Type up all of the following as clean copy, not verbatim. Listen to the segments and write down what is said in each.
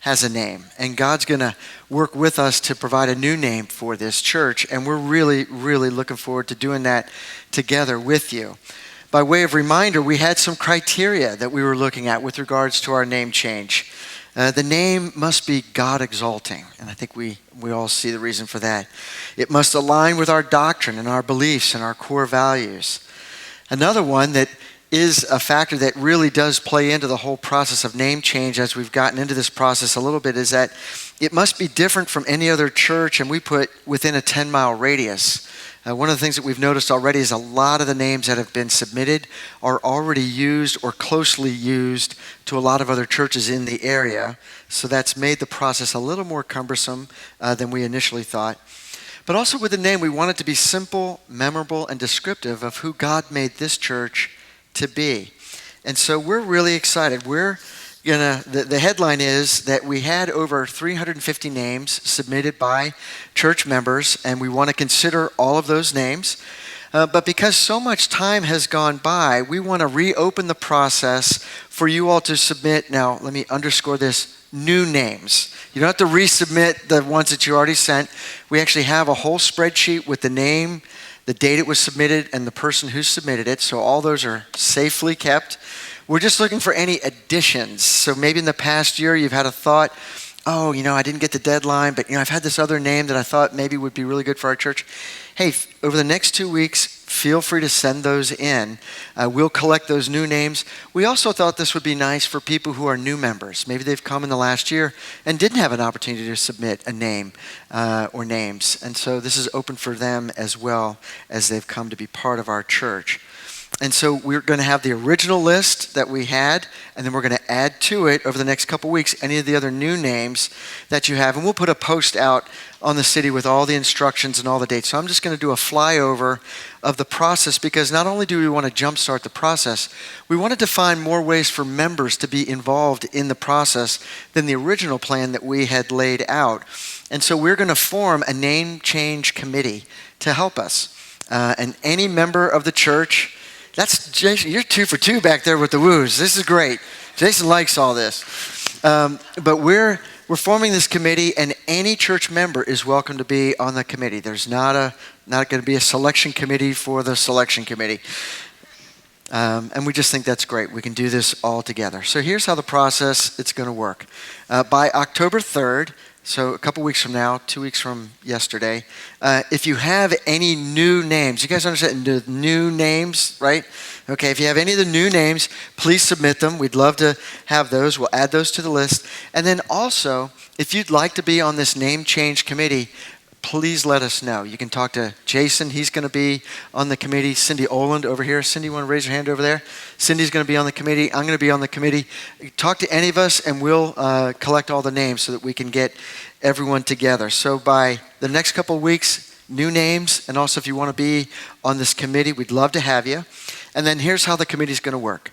has a name, and God's going to work with us to provide a new name for this church, and we're really, really looking forward to doing that together with you. By way of reminder, we had some criteria that we were looking at with regards to our name change. The name must be God-exalting, and I think we all see the reason for that. It must align with our doctrine and our beliefs and our core values. Another one that is a factor that really does play into the whole process of name change as we've gotten into this process a little bit is that it must be different from any other church, and we put within a 10-mile radius. One of the things that we've noticed already is a lot of the names that have been submitted are already used or closely used to a lot of other churches in the area. So that's made the process a little more cumbersome than we initially thought. But also with the name, we want it to be simple, memorable, and descriptive of who God made this church to be. And so we're really excited. The headline is that we had over 350 names submitted by church members, and we want to consider all of those names. But because so much time has gone by, we want to reopen the process for you all to submit. Now, let me underscore this. New names. You don't have to resubmit the ones that you already sent. We actually have a whole spreadsheet with the name, the date it was submitted, and the person who submitted it. So all those are safely kept. We're just looking for any additions. So maybe in the past year you've had a thought, oh, I didn't get the deadline, but I've had this other name that I thought maybe would be really good for our church. Hey, over the next 2 weeks, feel free to send those in. We'll collect those new names. We also thought this would be nice for people who are new members. Maybe they've come in the last year and didn't have an opportunity to submit a name or names. And so this is open for them as well as they've come to be part of our church. And so we're going to have the original list that we had, and then we're going to add to it over the next couple weeks any of the other new names that you have. And we'll put a post out on the city with all the instructions and all the dates. So I'm just going to do a flyover of the process because not only do we want to jumpstart the process, we wanted to find more ways for members to be involved in the process than the original plan that we had laid out. And so we're going to form a name change committee to help us. And any member of the church, that's Jason. You're 2 for 2 back there with the woos. This is great. Jason likes all this. But we're forming this committee, and any church member is welcome to be on the committee. There's not going to be a selection committee for the selection committee. And we just think that's great. We can do this all together. So here's how the process it's going to work. By October 3rd, so a couple weeks from now, 2 weeks from yesterday, if you have any new names, you guys understand the new names, right? Okay, if you have any of the new names, please submit them. We'd love to have those. We'll add those to the list. And then also, if you'd like to be on this name change committee, please let us know. You can talk to Jason. He's going to be on the committee. Cindy Oland over here. Cindy, you want to raise your hand over there? Cindy's going to be on the committee. I'm going to be on the committee. Talk to any of us, and we'll collect all the names so that we can get everyone together. So by the next couple of weeks, new names, and also if you want to be on this committee, we'd love to have you. And then here's how the committee's going to work.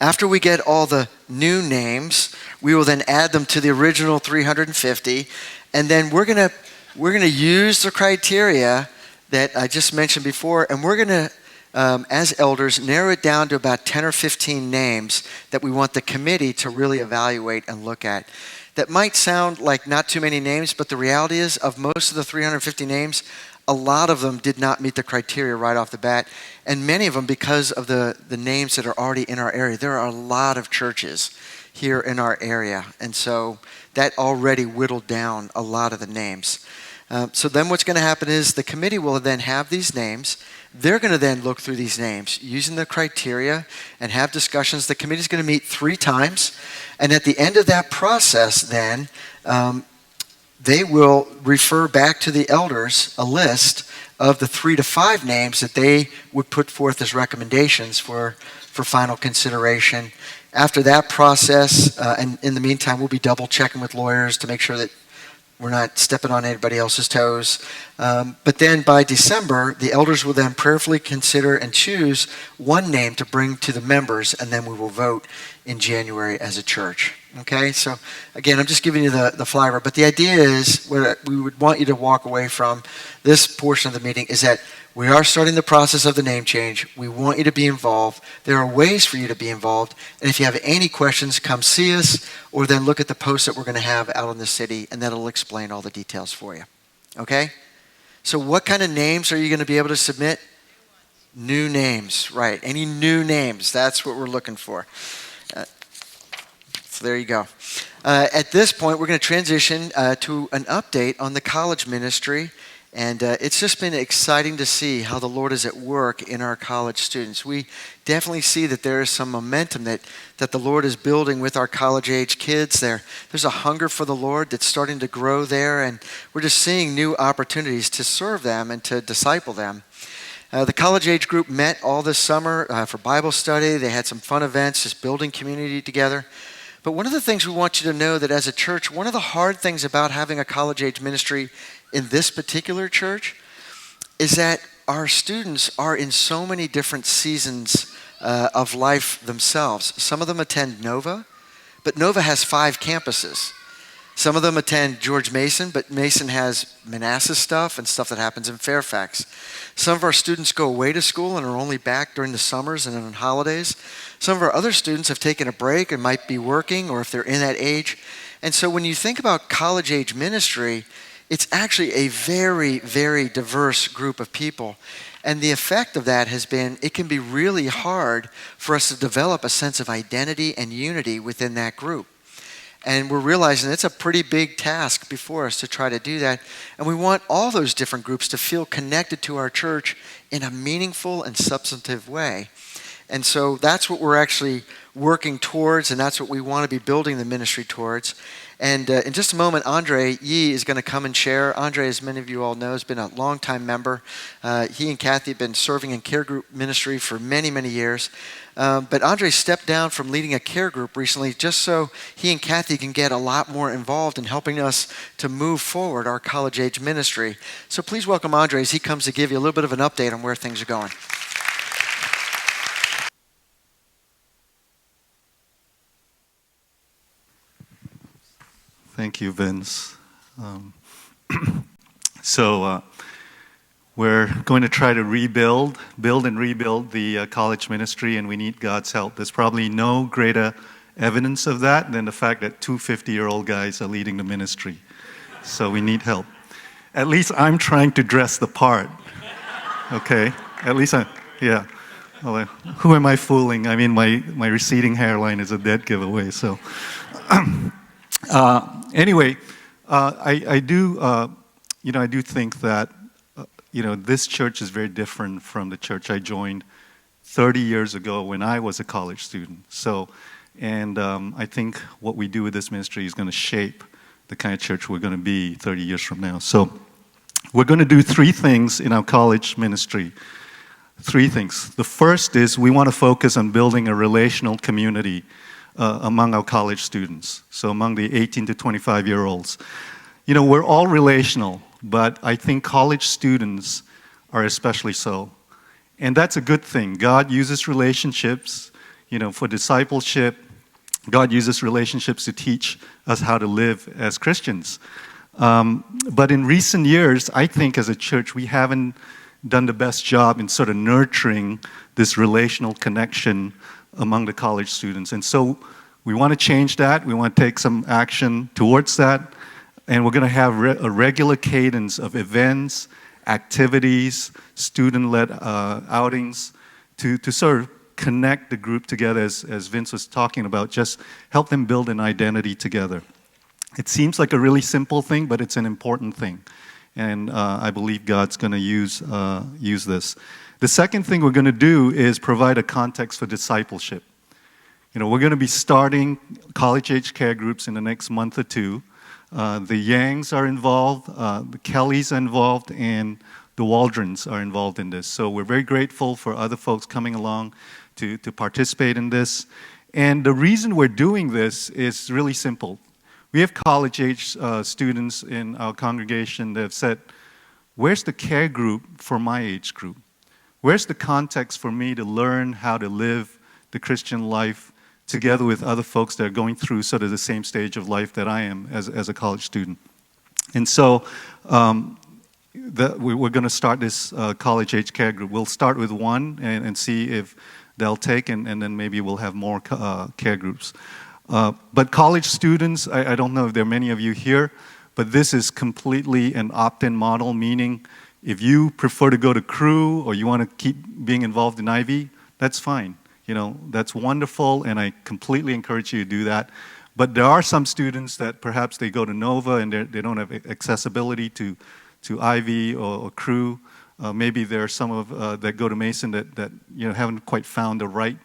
After we get all the new names, we will then add them to the original 350, and then we're going to use the criteria that I just mentioned before, and we're going to, as elders, narrow it down to about 10 or 15 names that we want the committee to really evaluate and look at. That might sound like not too many names, but the reality is of most of the 350 names, a lot of them did not meet the criteria right off the bat, and many of them because of the names that are already in our area. There are a lot of churches here in our area, and so that already whittled down a lot of the names. So then what's going to happen is the committee will then have these names. They're going to then look through these names using the criteria and have discussions. The committee is going to meet 3 times. And at the end of that process then, they will refer back to the elders a list of the 3 to 5 names that they would put forth as recommendations for final consideration. After that process, and in the meantime, we'll be double checking with lawyers to make sure that we're not stepping on anybody else's toes. But then by December, the elders will then prayerfully consider and choose one name to bring to the members, and then we will vote in January as a church. Okay, so again, I'm just giving you the flyover, but the idea is what we would want you to walk away from this portion of the meeting is that We are starting the process of the name change. We want you to be involved. There are ways for you to be involved. And if you have any questions, come see us or then look at the post that we're going to have out in the city, and that'll explain all the details for you. Okay? So what kind of names are you going to be able to submit? New names, right. Any new names, that's what we're looking for. So there you go. At this point, we're going to transition to an update on the college ministry. And it's just been exciting to see how the Lord is at work in our college students. We definitely see that there is some momentum that the Lord is building with our college-age kids. There's a hunger for the Lord that's starting to grow there, and we're just seeing new opportunities to serve them and to disciple them. The college-age group met all this summer for Bible study. They had some fun events, just building community together. But one of the things we want you to know that as a church, one of the hard things about having a college-age ministry in this particular church is that our students are in so many different seasons of life themselves. Some of them attend Nova, but Nova has 5 campuses. Some of them attend George Mason, but Mason has Manassas stuff and stuff that happens in Fairfax. Some of our students go away to school and are only back during the summers and on holidays. Some of our other students have taken a break and might be working, or if they're in that age. And so when you think about college-age ministry, it's actually a very, very diverse group of people. And the effect of that has been, it can be really hard for us to develop a sense of identity and unity within that group. And we're realizing it's a pretty big task before us to try to do that. And we want all those different groups to feel connected to our church in a meaningful and substantive way. And so that's what we're actually working towards, and that's what we want to be building the ministry towards. And in just a moment, Andre Yee is going to come and share. Andre, as many of you all know, has been a longtime member. He and Kathy have been serving in care group ministry for many, many years. But Andre stepped down from leading a care group recently just so he and Kathy can get a lot more involved in helping us to move forward our college-age ministry. So please welcome Andre as he comes to give you a little bit of an update on where things are going. Thank you, Vince. We're going to try to build and rebuild the college ministry, and we need God's help. There's probably no greater evidence of that than the fact that 2 50-year-old guys are leading the ministry. So we need help. At least I'm trying to dress the part, okay? At least yeah. Well, who am I fooling? I mean, my receding hairline is a dead giveaway, so... Anyway, I do think that, this church is very different from the church I joined 30 years ago when I was a college student. So, I think what we do with this ministry is going to shape the kind of church we're going to be 30 years from now. So, we're going to do 3 things in our college ministry. 3 things. The first is we want to focus on building a relational community among our college students, so among the 18 to 25-year-olds. We're all relational, but I think college students are especially so. And that's a good thing. God uses relationships, for discipleship. God uses relationships to teach us how to live as Christians. But in recent years, I think as a church, we haven't done the best job in sort of nurturing this relational connection among the college students. And so we want to change that. We want to take some action towards that. And we're going to have a regular cadence of events, activities, student-led outings to sort of connect the group together, as Vince was talking about, just help them build an identity together. It seems like a really simple thing, but it's an important thing. And I believe God's going to use this. The second thing we're going to do is provide a context for discipleship. We're going to be starting college-age care groups in the next month or 2. The Yangs are involved, the Kellys are involved, and the Waldrons are involved in this. So we're very grateful for other folks coming along to participate in this. And the reason we're doing this is really simple. We have college-age students in our congregation that have said, where's the care group for my age group? Where's the context for me to learn how to live the Christian life together with other folks that are going through sort of the same stage of life that I am as a college student? And so we're going to start this college age care group. We'll start with one and see if they'll take, and then maybe we'll have more care groups. But college students, I don't know if there are many of you here, but this is completely an opt-in model, meaning if you prefer to go to Cru or you want to keep being involved in Ivy, that's fine. That's wonderful, and I completely encourage you to do that. But there are some students that perhaps they go to Nova and they don't have accessibility to Ivy or Cru. Maybe there are some that go to Mason that haven't quite found the right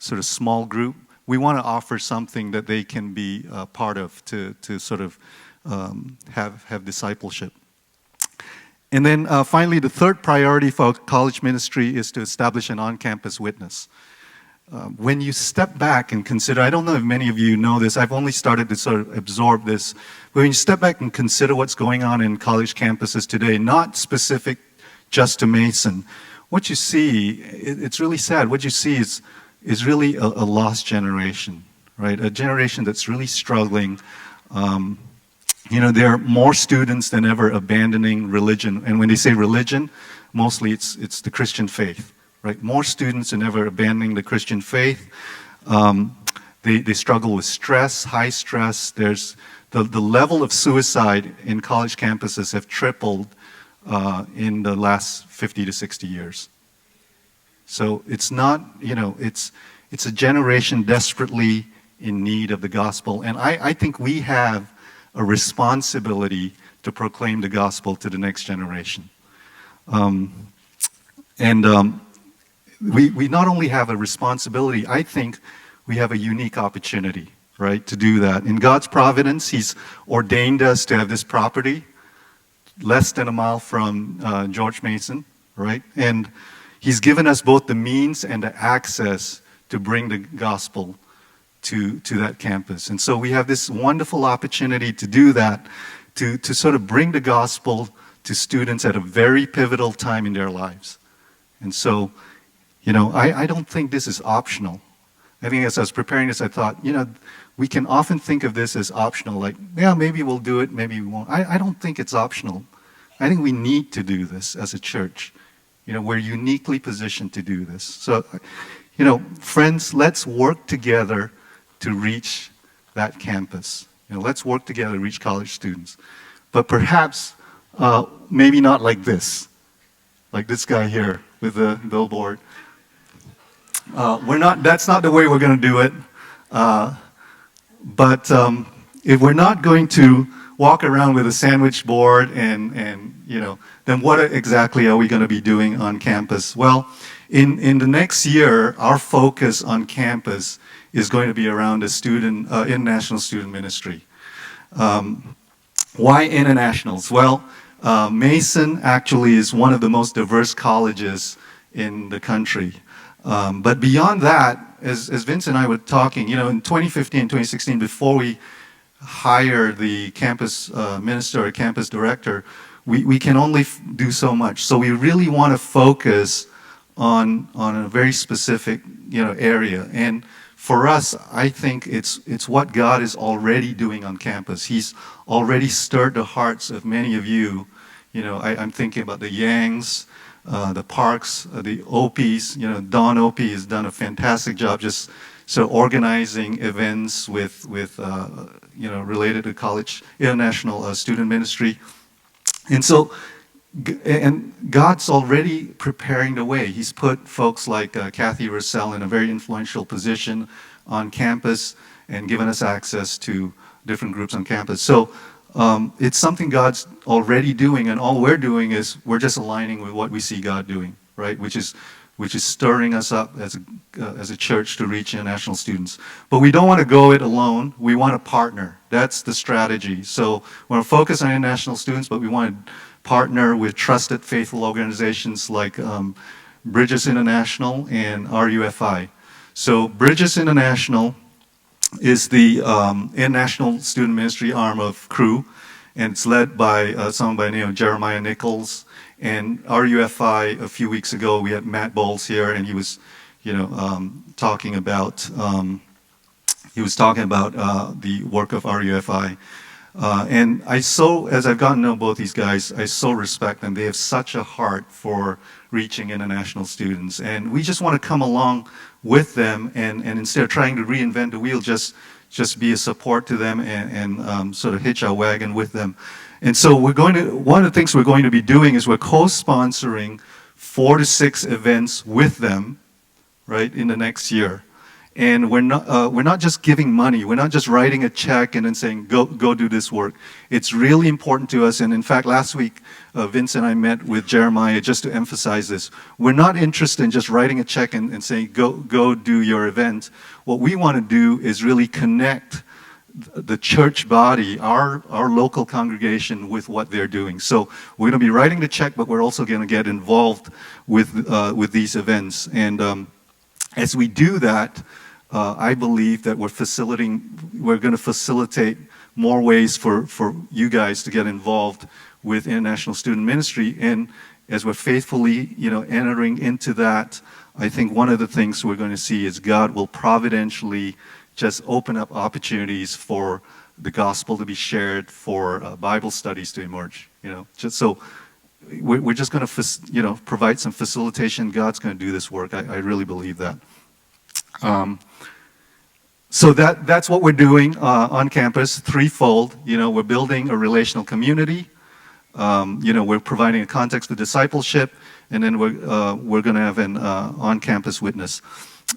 sort of small group. We want to offer something that they can be part of to sort of have discipleship. And then finally, the third priority for college ministry is to establish an on-campus witness. When you step back and consider, I don't know if many of you know this, I've only started to sort of absorb this, but when you step back and consider what's going on in college campuses today, not specific just to Mason, what you see, it's really sad, what you see is really a lost generation, right? A generation that's really struggling. There are more students than ever abandoning religion, and when they say religion, mostly it's the Christian faith. Right? More students than ever abandoning the Christian faith. They struggle with stress, high stress. There's the level of suicide in college campuses have tripled in the last 50 to 60 years. So it's not, it's a generation desperately in need of the gospel. And I think we have a responsibility to proclaim the gospel to the next generation. We not only have a responsibility, I think we have a unique opportunity, right, to do that. In God's providence, He's ordained us to have this property less than a mile from George Mason, right? And He's given us both the means and the access to bring the gospel to that campus. And so we have this wonderful opportunity to do that, to sort of bring the gospel to students at a very pivotal time in their lives. And so, I don't think this is optional. I think as I was preparing this, I thought, we can often think of this as optional, like, yeah, maybe we'll do it, maybe we won't. I don't think it's optional. I think we need to do this as a church. We're uniquely positioned to do this. So, friends, let's work together to reach that campus. Let's work together to reach college students. But perhaps, maybe not like this guy here with the billboard. That's not the way we're going to do it. But if we're not going to walk around with a sandwich board and then what exactly are we going to be doing on campus? Well, in the next year, our focus on campus is going to be around the international student ministry. Why internationals? Well, Mason actually is one of the most diverse colleges in the country. But beyond that, as Vince and I were talking, in 2015, 2016, before we hired the campus minister or campus director, we can only do so much. So we really want to focus on a very specific area. And for us, I think it's what God is already doing on campus. He's already stirred the hearts of many of you. I'm thinking about the Yangs, the Parks, the Opis. Don Opie has done a fantastic job just sort of organizing events with related to college international student ministry. And so, and God's already preparing the way. He's put folks like Kathy Russell in a very influential position on campus and given us access to different groups on campus. So it's something God's already doing, and all we're doing is we're just aligning with what we see God doing, right? Which is stirring us up as a church to reach international students. But we don't want to go it alone. We want to partner. That's the strategy. So we want to focus on international students, but we want to partner with trusted, faithful organizations like Bridges International and RUFI. So Bridges International is the international student ministry arm of Cru, and it's led by someone by the name of Jeremiah Nichols. And RUFI, a few weeks ago, we had Matt Bowles here, and he was, talking about the work of RUFI. And as I've gotten to know both these guys, I so respect them. They have such a heart for reaching international students. And we just want to come along with them and instead of trying to reinvent the wheel, just be a support to them and sort of hitch our wagon with them. And so one of the things we're going to be doing is we're co-sponsoring 4 to 6 events with them, right, in the next year. And we're not just giving money. We're not just writing a check and then saying, go do this work. It's really important to us. And in fact, last week, Vince and I met with Jeremiah just to emphasize this. We're not interested in just writing a check and saying, go do your event. What we want to do is really connect the church body, our local congregation, with what they're doing. So we're going to be writing the check, but we're also going to get involved with these events. And as we do that, I believe that we're going to facilitate more ways for you guys to get involved with international student ministry. And as we're faithfully, entering into that, I think one of the things we're going to see is God will providentially just open up opportunities for the gospel to be shared, for Bible studies to emerge. Just so we're just going to, provide some facilitation. God's going to do this work. I really believe that. So that's what we're doing on campus, threefold. We're building a relational community. We're providing a context for discipleship, and then we're going to have an on-campus witness.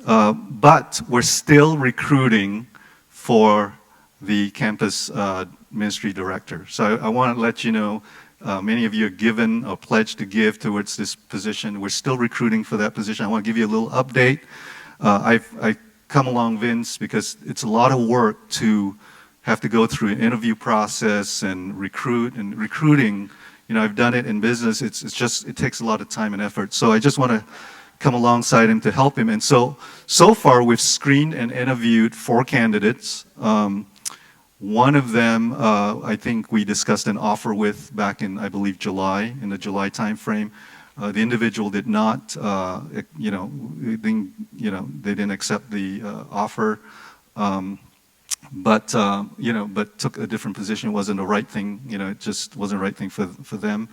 But we're still recruiting for the campus ministry director. So I want to let you know, many of you are given or pledged to give towards this position. We're still recruiting for that position. I want to give you a little update. I've come along, Vince, because it's a lot of work to have to go through an interview process and recruiting. I've done it in business. It takes a lot of time and effort. So I just want to come alongside him to help him. And so far we've screened and interviewed 4 candidates. One of them, I think we discussed an offer with back in, I believe, in the July timeframe. The individual did not, they didn't accept the offer, but took a different position. It wasn't the right thing. It just wasn't the right thing for them.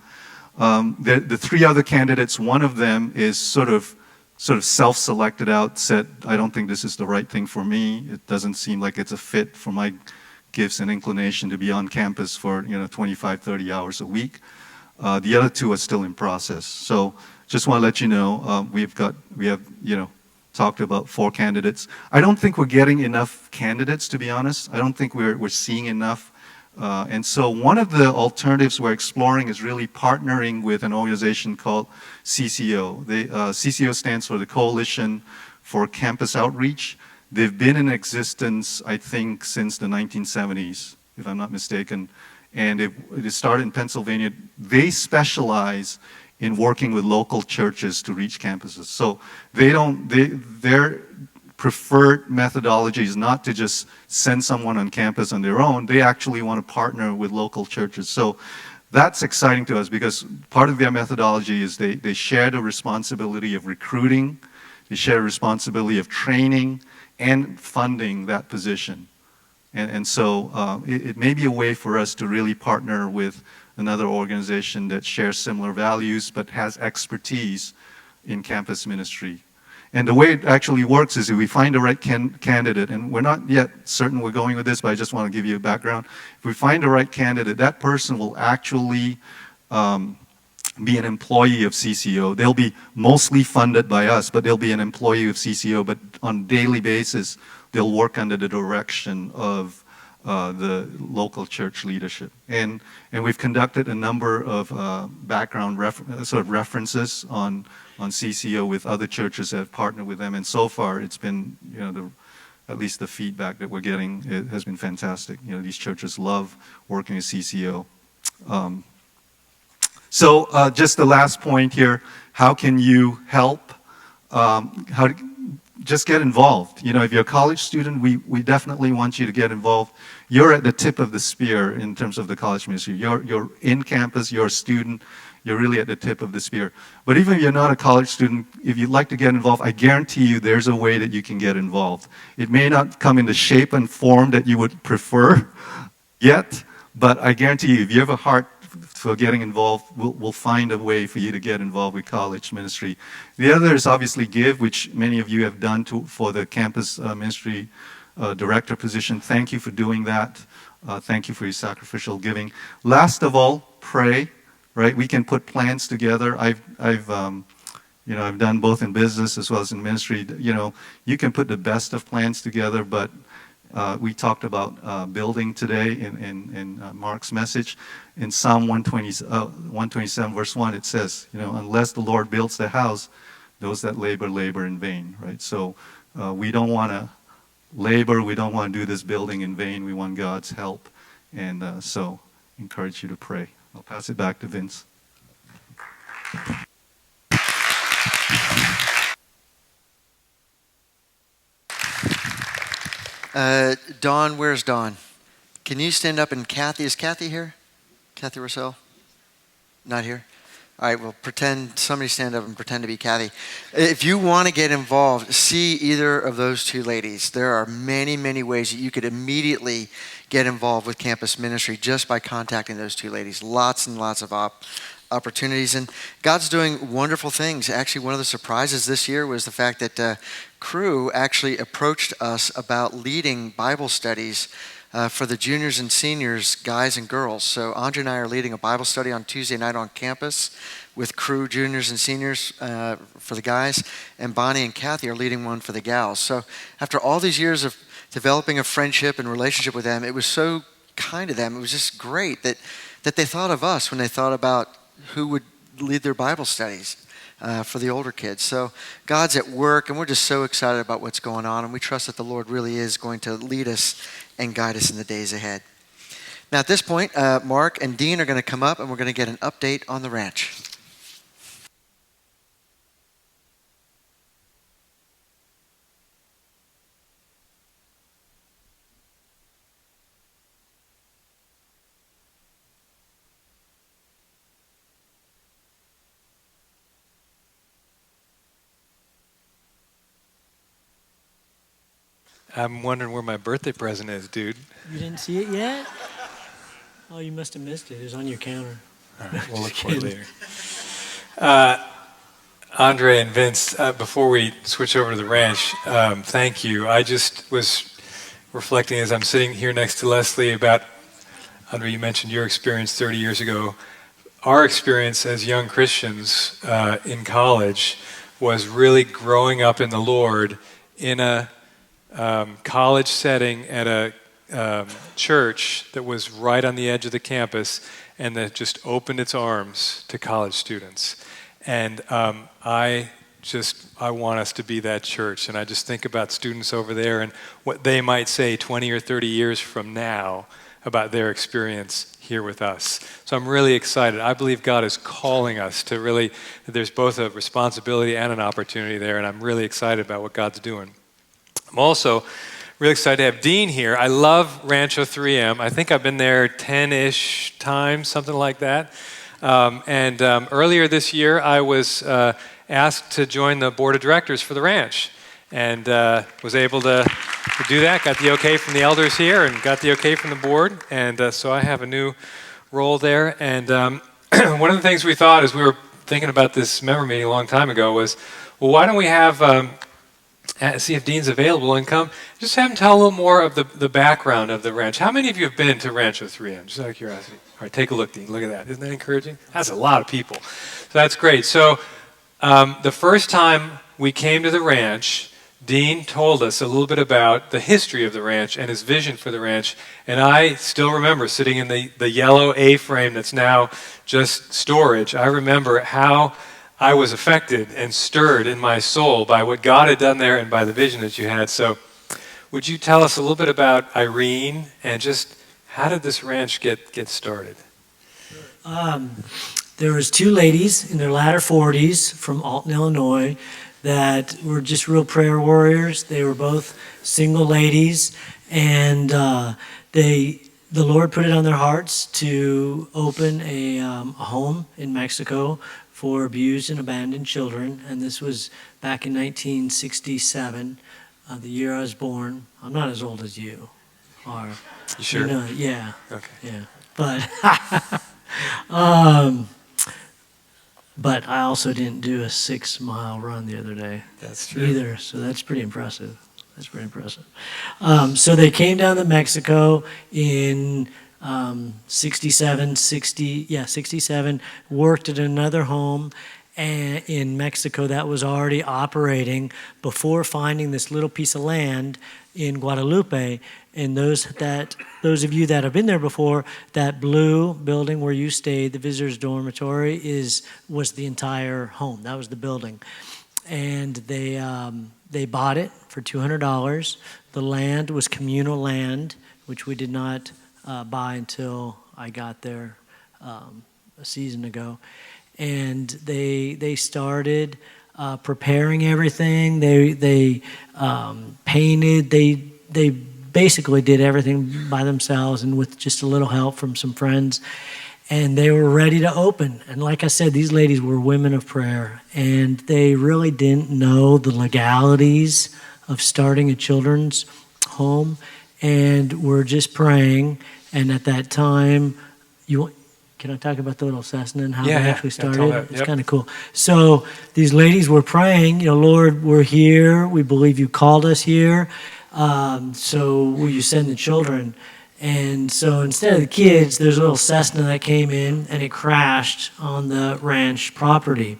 The 3 other candidates, one of them is sort of self-selected out, said, I don't think this is the right thing for me. It doesn't seem like it's a fit for my gifts and inclination to be on campus for 25, 30 hours a week. The other 2 are still in process. So just want to let you know, we have talked about 4 candidates. I don't think we're getting enough candidates, to be honest. I don't think we're seeing enough. And so one of the alternatives we're exploring is really partnering with an organization called CCO. CCO stands for the Coalition for Campus Outreach. They've been in existence, I think, since the 1970s, if I'm not mistaken. And it started in Pennsylvania. They specialize in working with local churches to reach campuses. So their preferred methodology is not to just send someone on campus on their own. They actually want to partner with local churches. So that's exciting to us because part of their methodology is they share the responsibility of recruiting, they share the responsibility of training and funding that position. And so it may be a way for us to really partner with another organization that shares similar values but has expertise in campus ministry. And the way it actually works is if we find the right candidate, and we're not yet certain we're going with this, but I just want to give you a background. If we find the right candidate, that person will actually be an employee of CCO. They'll be mostly funded by us, but they'll be an employee of CCO, but on a daily basis, they'll work under the direction of the local church leadership. And we've conducted a number of background references on CCO with other churches that have partnered with them. And so far, it's been, at least the feedback that we're getting, it has been fantastic. These churches love working with CCO. So just the last point here, how can you help? Just get involved. If you're a college student, we definitely want you to get involved. You're at the tip of the spear in terms of the college ministry. You're in campus, you're a student, you're really at the tip of the spear. But even if you're not a college student, if you'd like to get involved, I guarantee you there's a way that you can get involved. It may not come in the shape and form that you would prefer yet, But I guarantee you, if you have a heart for getting involved, we'll find a way for you to get involved with college ministry. The other is obviously give, which many of you have done for the campus ministry director position. Thank you for doing that. Thank you for your sacrificial giving. Last of all, pray. Right? We can put plans together. I've done both in business as well as in ministry. You can put the best of plans together, but we talked about building today in Mark's message. In Psalm 127, verse 1, it says, unless the Lord builds the house, those that labor in vain, right? So we don't want to labor. We don't want to do this building in vain. We want God's help. And so encourage you to pray. I'll pass it back to Vince. Dawn, where's Dawn? Can you stand up? And Kathy, is Kathy here? Kathy Russell? Not here? All right, well, somebody stand up and pretend to be Kathy. If you want to get involved, see either of those two ladies. There are many, many ways that you could immediately get involved with campus ministry just by contacting those two ladies. Lots and lots of opportunities. And God's doing wonderful things. Actually, one of the surprises this year was the fact that Crew actually approached us about leading Bible studies for the juniors and seniors, guys and girls. So Andre and I are leading a Bible study on Tuesday night on campus with Crew juniors and seniors for the guys, and Bonnie and Kathy are leading one for the gals. So after all these years of developing a friendship and relationship with them, it was so kind of them. It was just great that they thought of us when they thought about who would lead their Bible studies for the older kids. So God's at work, and we're just so excited about what's going on, and we trust that the Lord really is going to lead us and guide us in the days ahead. Now at this point, Mark and Dean are going to come up, and we're going to get an update on the ranch. I'm wondering where my birthday present is, dude. You didn't see it yet? Oh, you must have missed it. It was on your counter. All right, we'll look for it later. Andre and Vince, before we switch over to the ranch, thank you. I just was reflecting as I'm sitting here next to Leslie about, Andre, you mentioned your experience 30 years ago. Our experience as young Christians in college was really growing up in the Lord in a college setting at a church that was right on the edge of the campus and that just opened its arms to college students. And I want us to be that church. And I just think about students over there and what they might say 20 or 30 years from now about their experience here with us. So I'm really excited. I believe God is calling us to really, there's both a responsibility and an opportunity there, and I'm really excited about what God's doing. I'm also really excited to have Dean here. I love Rancho 3M. I think I've been there 10-ish times, something like that. Earlier this year, I was asked to join the board of directors for the ranch, and was able to do that. Got the okay from the elders here, and got the okay from the board, and so I have a new role there. And one of the things we thought as we were thinking about this member meeting a long time ago was, well, why don't we have see if Dean's available and come just have him tell a little more of the background of the ranch. How many of you have been to Rancho 3M? Just out of curiosity. All right, take a look, Dean. Look at that. Isn't that encouraging? That's a lot of people. So that's great. So the first time we came to the ranch, Dean told us a little bit about the history of the ranch and his vision for the ranch. And I still remember sitting in the yellow A-frame that's now just storage. I remember how I was affected and stirred in my soul by what God had done there and by the vision that you had. So would you tell us a little bit about Irene and just how did this ranch get started? There was two ladies in their latter 40s from Alton, Illinois that were just real prayer warriors. They were both single ladies, and the Lord put it on their hearts to open a home in Mexico for abused and abandoned children, and this was back in 1967, the year I was born. I'm not as old as you are. You sure? Yeah. Okay. Yeah. But but I also didn't do a 6-mile run the other day That's true. either, so that's pretty impressive. That's pretty impressive. So they came down to Mexico in 67, worked at another home in Mexico that was already operating before finding this little piece of land in Guadalupe. And those of you that have been there before, that blue building where you stayed, the visitors' dormitory, was the entire home. That was the building. And they bought it for $200. The land was communal land, which we did not buy until I got there a season ago. And they started preparing everything. They painted. They basically did everything by themselves and with just a little help from some friends. And they were ready to open. And like I said, these ladies were women of prayer, and they really didn't know the legalities of starting a children's home, and were just praying. And at that time, can I talk about the little Cessna and how they actually started? Yeah, It's kind of cool. So these ladies were praying, Lord, we're here. We believe you called us here. So will you send the children? And so instead of the kids, there's a little Cessna that came in, and it crashed on the ranch property.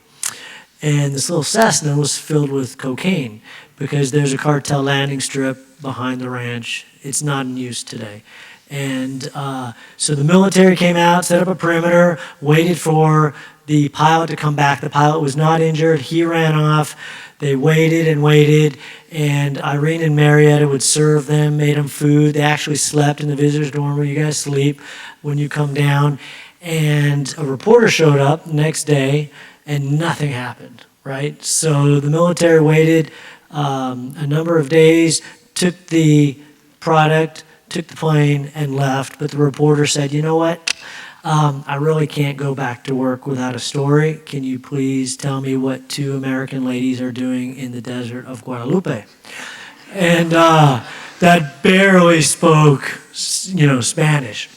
And this little Cessna was filled with cocaine because there's a cartel landing strip behind the ranch. It's not in use today. And so the military came out, set up a perimeter, waited for the pilot to come back. The pilot was not injured. He ran off. They waited and waited, and Irene and Marietta would serve them, made them food. They actually slept in the visitors' dorm where you guys sleep when you come down. And a reporter showed up the next day, and nothing happened, right? So the military waited a number of days, took the product, took the plane, and left. But the reporter said, you know what? I really can't go back to work without a story. Can you please tell me what 2 American ladies are doing in the desert of Guadalupe? And that barely spoke, Spanish.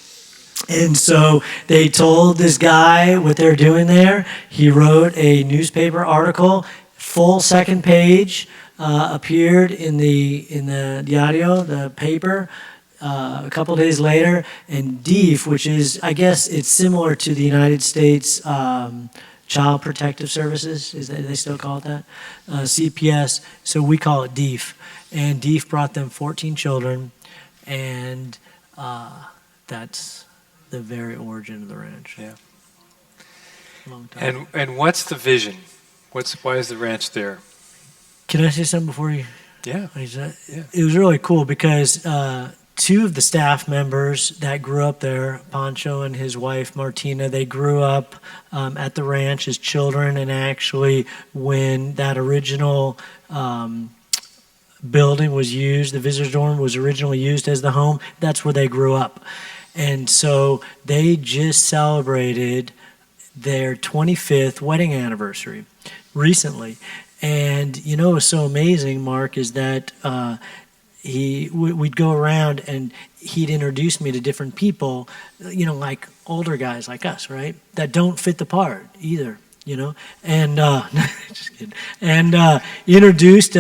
And so they told this guy what they're doing there. He wrote a newspaper article, full second page, appeared in the diario, the paper, a couple days later, and DEEF, which is, I guess it's similar to the United States Child Protective Services, they still call it that? CPS, so we call it DEEF. And DEEF brought them 14 children, and that's the very origin of the ranch. Yeah. Long time. And what's the vision? Why is the ranch there? Can I say something before you? Yeah. It was really cool because 2 of the staff members that grew up there, Pancho and his wife Martina, they grew up at the ranch as children, and actually when that original building was used, the visitors' dorm was originally used as the home, that's where they grew up. And so they just celebrated their 25th wedding anniversary recently. And what was so amazing, Mark, is that we'd go around and he'd introduce me to different people, like older guys like us, right? That don't fit the part either, and just kidding. And introduced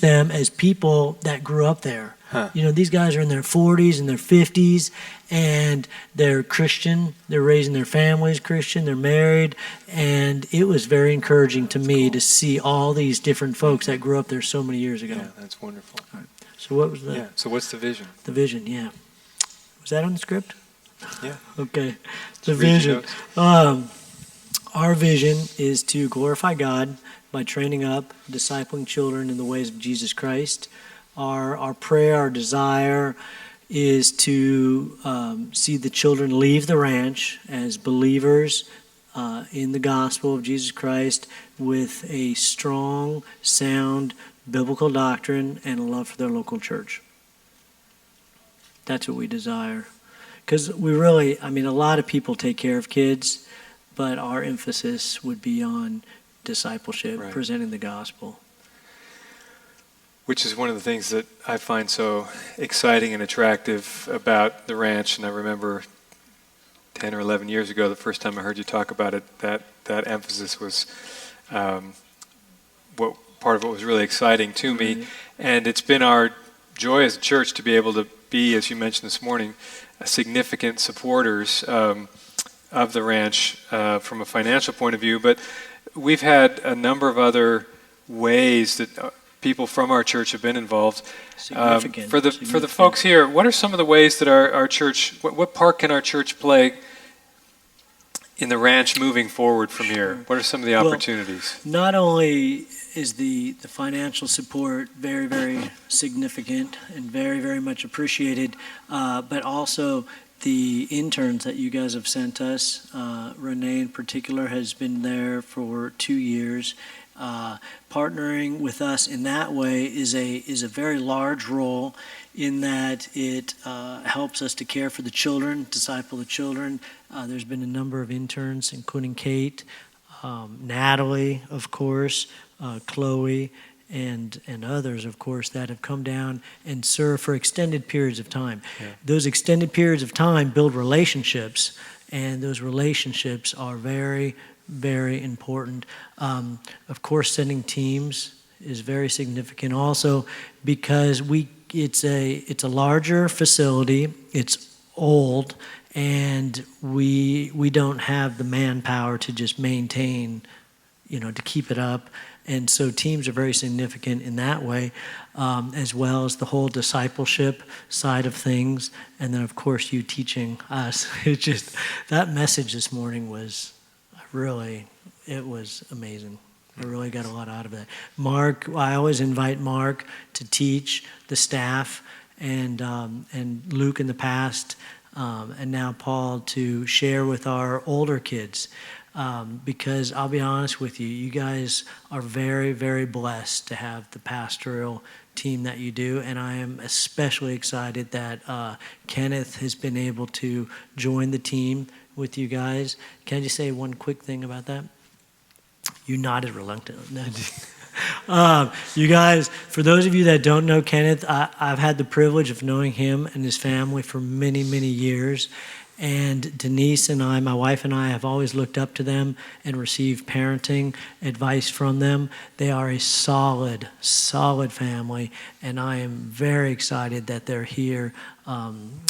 them as people that grew up there. Huh. These guys are in their 40s and their 50s, and they're Christian. They're raising their families Christian. They're married, and it was very encouraging to me to see all these different folks that grew up there so many years ago. Yeah, that's wonderful. All right. So what was the? Yeah. So what's the vision? The vision, yeah. Was that on the script? Yeah. Okay. The vision. Our vision is to glorify God by training up, discipling children in the ways of Jesus Christ. Our prayer, our desire is to see the children leave the ranch as believers in the gospel of Jesus Christ with a strong, sound biblical doctrine and a love for their local church. That's what we desire. Because we really, a lot of people take care of kids, but our emphasis would be on discipleship, right. Presenting the gospel. which is one of the things that I find so exciting and attractive about the ranch. And I remember 10 or 11 years ago, the first time I heard you talk about it, that emphasis was what part of what was really exciting to me. And it's been our joy as a church to be able to be, as you mentioned this morning, significant supporters of the ranch from a financial point of view. But we've had a number of other ways that people from our church have been involved. For the folks here, what are some of the ways that our church, what part can our church play in the ranch moving forward from here? What are some of the opportunities? Well, not only is the financial support very, very significant and very, very much appreciated, but also the interns that you guys have sent us. Renee in particular has been there for 2 years. Partnering with us in that way is a very large role, in that it helps us to care for the children, disciple the children. There's been a number of interns, including Kate, Natalie, of course, Chloe, and others, of course, that have come down and serve for extended periods of time. Yeah. Those extended periods of time build relationships, and those relationships are very, very important. Of course, sending teams is very significant also, because it's a larger facility, it's old, and we don't have the manpower to just maintain, to keep it up. And so teams are very significant in that way, as well as the whole discipleship side of things. And then, of course, you teaching us. It's just, that message this morning was it was amazing. I really got a lot out of it. Mark, I always invite Mark to teach the staff, and Luke in the past, and now Paul to share with our older kids. Because I'll be honest with you, you guys are very, very blessed to have the pastoral team that you do, and I am especially excited that Kenneth has been able to join the team with you guys. Can I just say one quick thing about that? You nodded reluctantly. You guys, for those of you that don't know Kenneth, I've had the privilege of knowing him and his family for many, many years. And Denise and I, my wife and I, have always looked up to them and received parenting advice from them. They are a solid, solid family, and I am very excited that they're here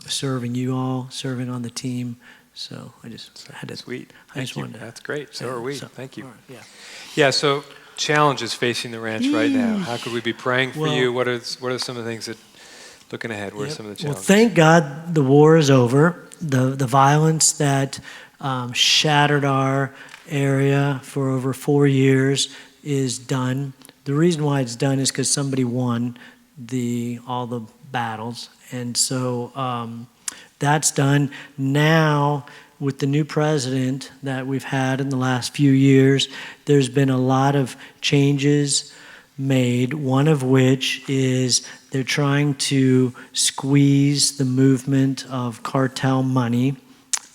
serving you all, serving on the team. So I just had to. Sweet. That's great. So yeah, are we. so, Thank you. Right, yeah. Yeah. So challenges facing the ranch right now. How could we be praying for you? What are some of the things that, looking ahead, what are some of the challenges? Well, thank God the war is over. The violence that shattered our area for over 4 years is done. The reason why it's done is because somebody won all the battles, and so that's done. Now, with the new president that we've had in the last few years, there's been a lot of changes made, one of which is they're trying to squeeze the movement of cartel money.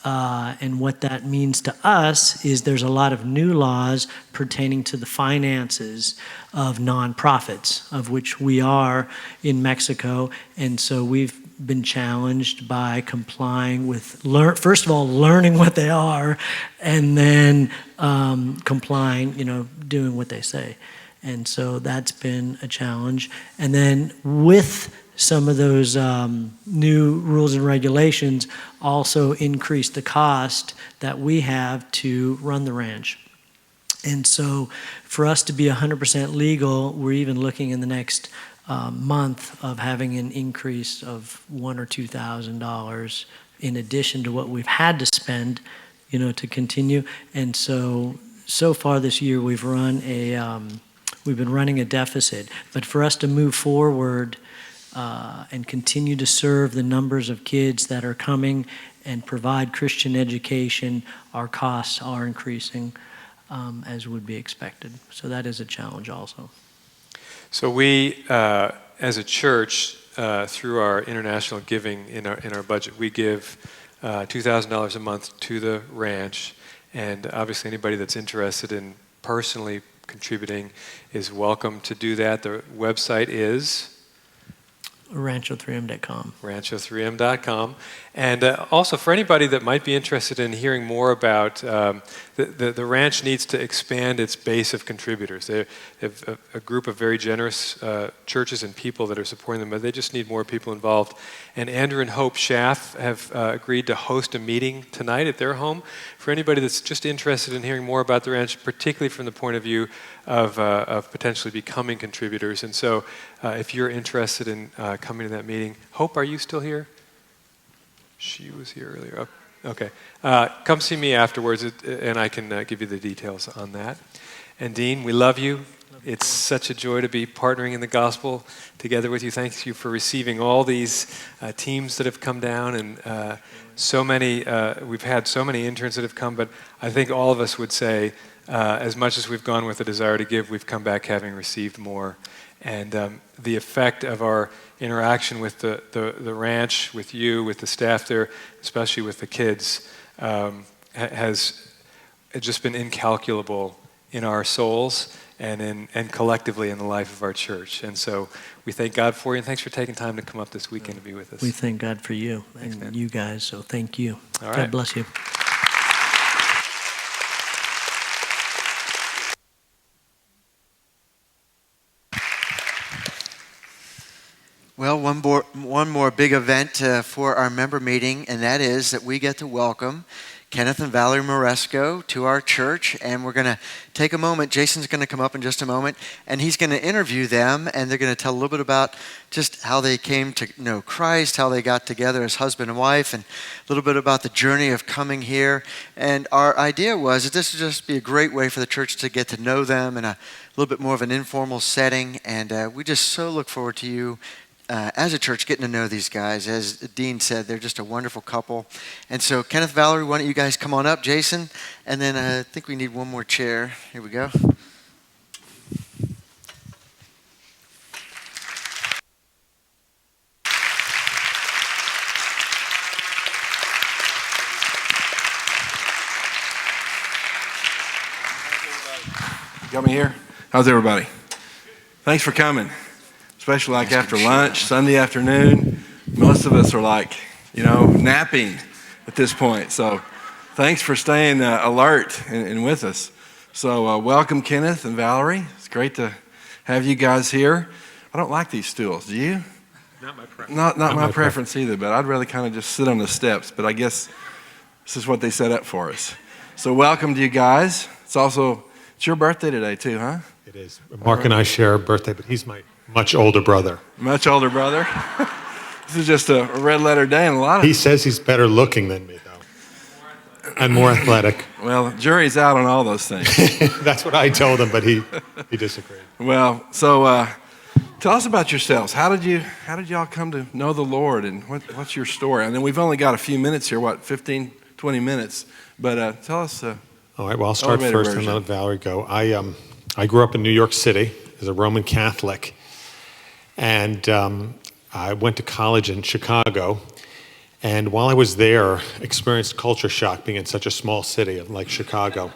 And what that means to us is there's a lot of new laws pertaining to the finances of nonprofits, of which we are in Mexico. And so we've been challenged by complying with, first of all, learning what they are, and then complying, doing what they say. And so that's been a challenge. And then with some of those new rules and regulations also increase the cost that we have to run the ranch. And so for us to be 100% legal, we're even looking in the next month of having an increase of $1,000 or $2,000 in addition to what we've had to spend, to continue. And so far this year we've been running a deficit. But for us to move forward and continue to serve the numbers of kids that are coming and provide Christian education, our costs are increasing as would be expected. So that is a challenge also. So we, as a church, through our international giving in our budget, we give $2,000 a month to the ranch. And obviously anybody that's interested in personally contributing is welcome to do that. The website is rancho3m.com. rancho3m.com. And also for anybody that might be interested in hearing more about, the ranch needs to expand its base of contributors. They have a group of very generous churches and people that are supporting them, but they just need more people involved. And Andrew and Hope Schaff have agreed to host a meeting tonight at their home for anybody that's just interested in hearing more about the ranch, particularly from the point of view of potentially becoming contributors. And so if you're interested in coming to that meeting, Hope, are you still here? She was here earlier. Oh, okay. Come see me afterwards, and I can give you the details on that. And Dean, we love you. It's such a joy to be partnering in the gospel together with you. Thank you for receiving all these teams that have come down, and so many. We've had so many interns that have come, but I think all of us would say, as much as we've gone with a desire to give, we've come back having received more. And the effect of our interaction with the ranch, with you, with the staff there, especially with the kids, has just been incalculable in our souls and collectively in the life of our church. And so we thank God for you, and thanks for taking time to come up this weekend to be with us. We thank God for you Thanks, and man. you guys, so thank you. All right. God bless you. Well, one more big event for our member meeting, and that is that we get to welcome Kenneth and Valerie Moresco to our church, and we're going to take a moment. Jason's going to come up in just a moment, and he's going to interview them, and they're going to tell a little bit about just how they came to know Christ, how they got together as husband and wife, and a little bit about the journey of coming here. And our idea was that this would just be a great way for the church to get to know them in a little bit more of an informal setting, and we just so look forward to you as a church, getting to know these guys. As Dean said, they're just a wonderful couple. And so, Kenneth, Valerie, why don't you guys come on up, Jason? And then I think we need one more chair. Here we go. Got me here? How's everybody? Thanks for coming. Especially like after lunch, Sunday afternoon. Most of us are like, napping at this point. So thanks for staying alert and with us. So welcome, Kenneth and Valerie. It's great to have you guys here. I don't like these stools. Do you? Not my preference. Not my preference either, but I'd rather kind of just sit on the steps. But I guess this is what they set up for us. So welcome to you guys. It's your birthday today too, huh? It is. Mark and I share a birthday, but he's my much older brother. Much older brother. This is just a red letter day, and a lot of. He says he's better looking than me, though, and more athletic. Well, jury's out on all those things. That's what I told him, but he disagreed. Well, so tell us about yourselves. How did y'all come to know the Lord, and what's your story? And then we've only got a few minutes here, 15, 20 minutes. But tell us. All right. Well, I'll start elevator first, version. and let Valerie go. I grew up in New York City as a Roman Catholic. And I went to college in Chicago, and while I was there, experienced culture shock being in such a small city like Chicago.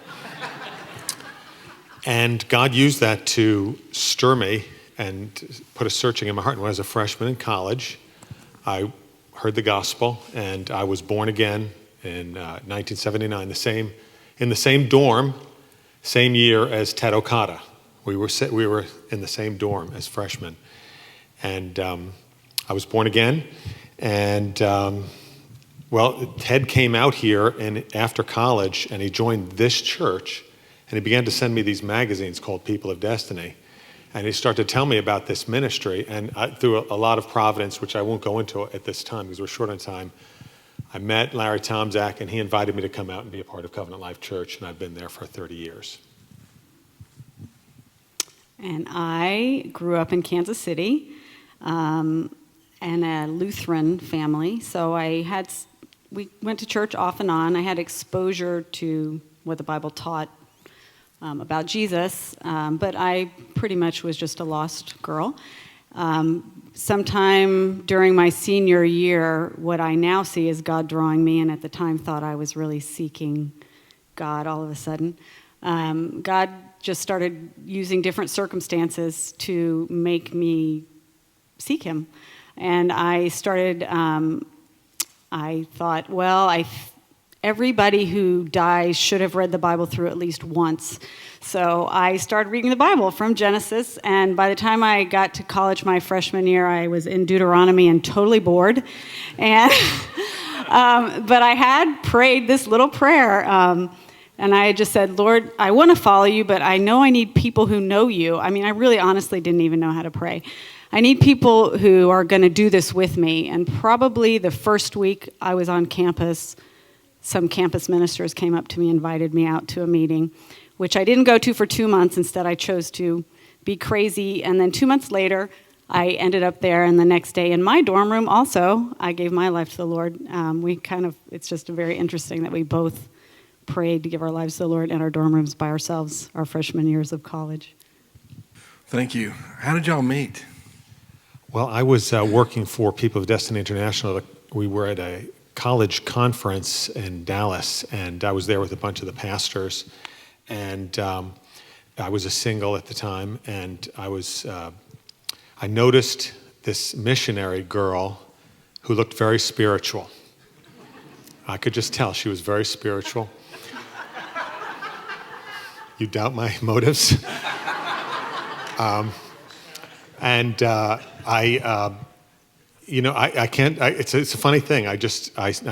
And God used that to stir me and put a searching in my heart. And when I was a freshman in college, I heard the gospel, and I was born again in 1979, in the same dorm, same year as Ted Okada. We were in the same dorm as freshmen. And I was born again, and Ted came out here after college, and he joined this church, and he began to send me these magazines called People of Destiny, and he started to tell me about this ministry, and through a lot of providence, which I won't go into at this time because we're short on time, I met Larry Tomczak, and he invited me to come out and be a part of Covenant Life Church, and I've been there for 30 years. And I grew up in Kansas City. And a Lutheran family, so we went to church off and on. I had exposure to what the Bible taught about Jesus, but I pretty much was just a lost girl. Sometime during my senior year, what I now see is God drawing me, and at the time thought I was really seeking God all of a sudden. God just started using different circumstances to make me seek him. And I started, I thought, well, everybody who dies should have read the Bible through at least once. So I started reading the Bible from Genesis, and by the time I got to college my freshman year, I was in Deuteronomy and totally bored. And but I had prayed this little prayer, and I had just said, Lord, I want to follow you, but I know I need people who know you. I mean, I really honestly didn't even know how to pray. I need people who are going to do this with me. And probably the first week I was on campus, some campus ministers came up to me, invited me out to a meeting, which I didn't go to for 2 months. Instead, I chose to be crazy. And then 2 months later, I ended up there. And the next day in my dorm room also, I gave my life to the Lord. It's just very interesting that we both prayed to give our lives to the Lord in our dorm rooms by ourselves, our freshman years of college. Thank you. How did y'all meet? Well, I was working for People of Destiny International. We were at a college conference in Dallas, and I was there with a bunch of the pastors. And I was a single at the time, and I noticed this missionary girl who looked very spiritual. I could just tell she was very spiritual. You doubt my motives? It's a funny thing. I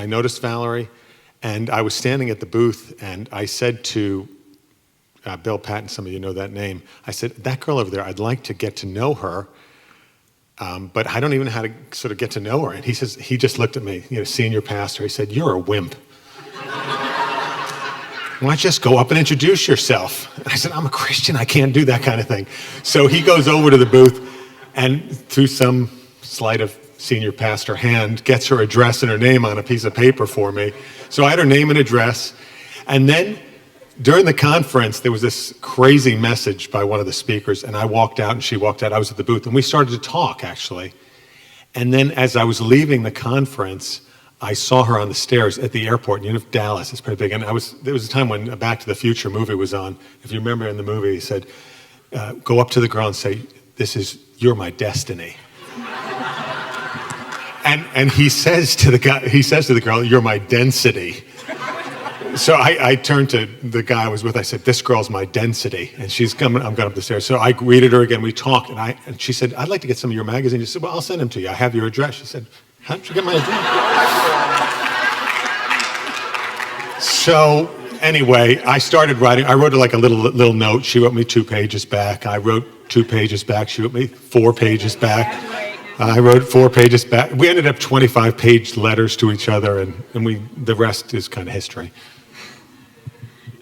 noticed Valerie, and I was standing at the booth, and I said to Bill Patton, some of you know that name, I said, that girl over there, I'd like to get to know her, but I don't even know how to sort of get to know her. And he just looked at me, senior pastor, he said, you're a wimp. Why don't you just go up and introduce yourself? And I said, I'm a Christian, I can't do that kind of thing. So he goes over to the booth, and through some sleight of senior pastor hand, gets her address and her name on a piece of paper for me. So I had her name and address, and then during the conference, there was this crazy message by one of the speakers, and I walked out and she walked out. I was at the booth, and we started to talk, actually. And then as I was leaving the conference, I saw her on the stairs at the airport. Dallas is pretty big. And there was a time when a Back to the Future movie was on. If you remember in the movie, he said, go up to the girl and say, you're my destiny. And he says to the girl, you're my density. So I turned to the guy I was with. I said, this girl's my density. And I'm going up the stairs. So I greeted her again. We talked. And she said, I'd like to get some of your magazines. I said, well, I'll send them to you. I have your address. She said, how did you get my address? So anyway, I started writing. I wrote her like a little note. She wrote me 2 pages back. I wrote 2 pages back. She wrote me 4 pages back. I wrote 4 pages back. We ended up 25-page letters to each other, and the rest is kind of history.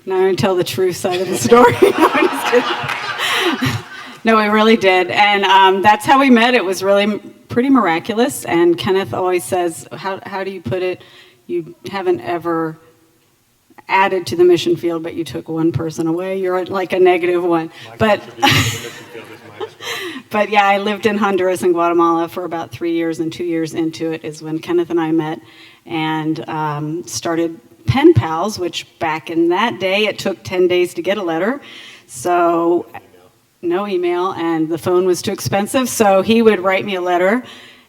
Now I'm going to tell the true side of the story. No, I'm just kidding. No, we really did. And that's how we met. It was really pretty miraculous. And Kenneth always says, how do you put it? You haven't ever added to the mission field, but you took one person away. You're like a negative one. But yeah, I lived in Honduras and Guatemala for about 3 years, and 2 years into it is when Kenneth and I met and started pen pals, which back in that day, it took 10 days to get a letter. So no email, and the phone was too expensive. So he would write me a letter,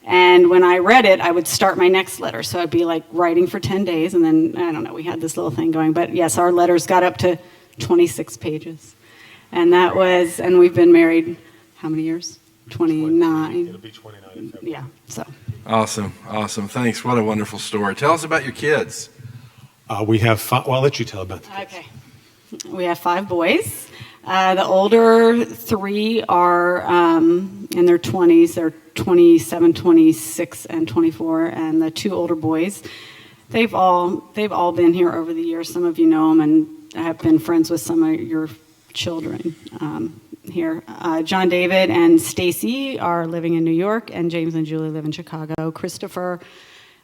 and when I read it, I would start my next letter. So I'd be like writing for 10 days, and then, I don't know, we had this little thing going. But yes, our letters got up to 26 pages. And we've been married, how many years? 29. It'll be 29 in February. Yeah, so. Awesome. Thanks. What a wonderful story. Tell us about your kids. We have 5. Well, I'll let you tell about that. Okay. We have 5 boys. The older 3 are in their 20s. They're 27, 26, and 24. And the 2 older boys, they've all been here over the years. Some of you know them, and have been friends with some of your children here. John David and Stacy are living in New York, and James and Julie live in Chicago. Christopher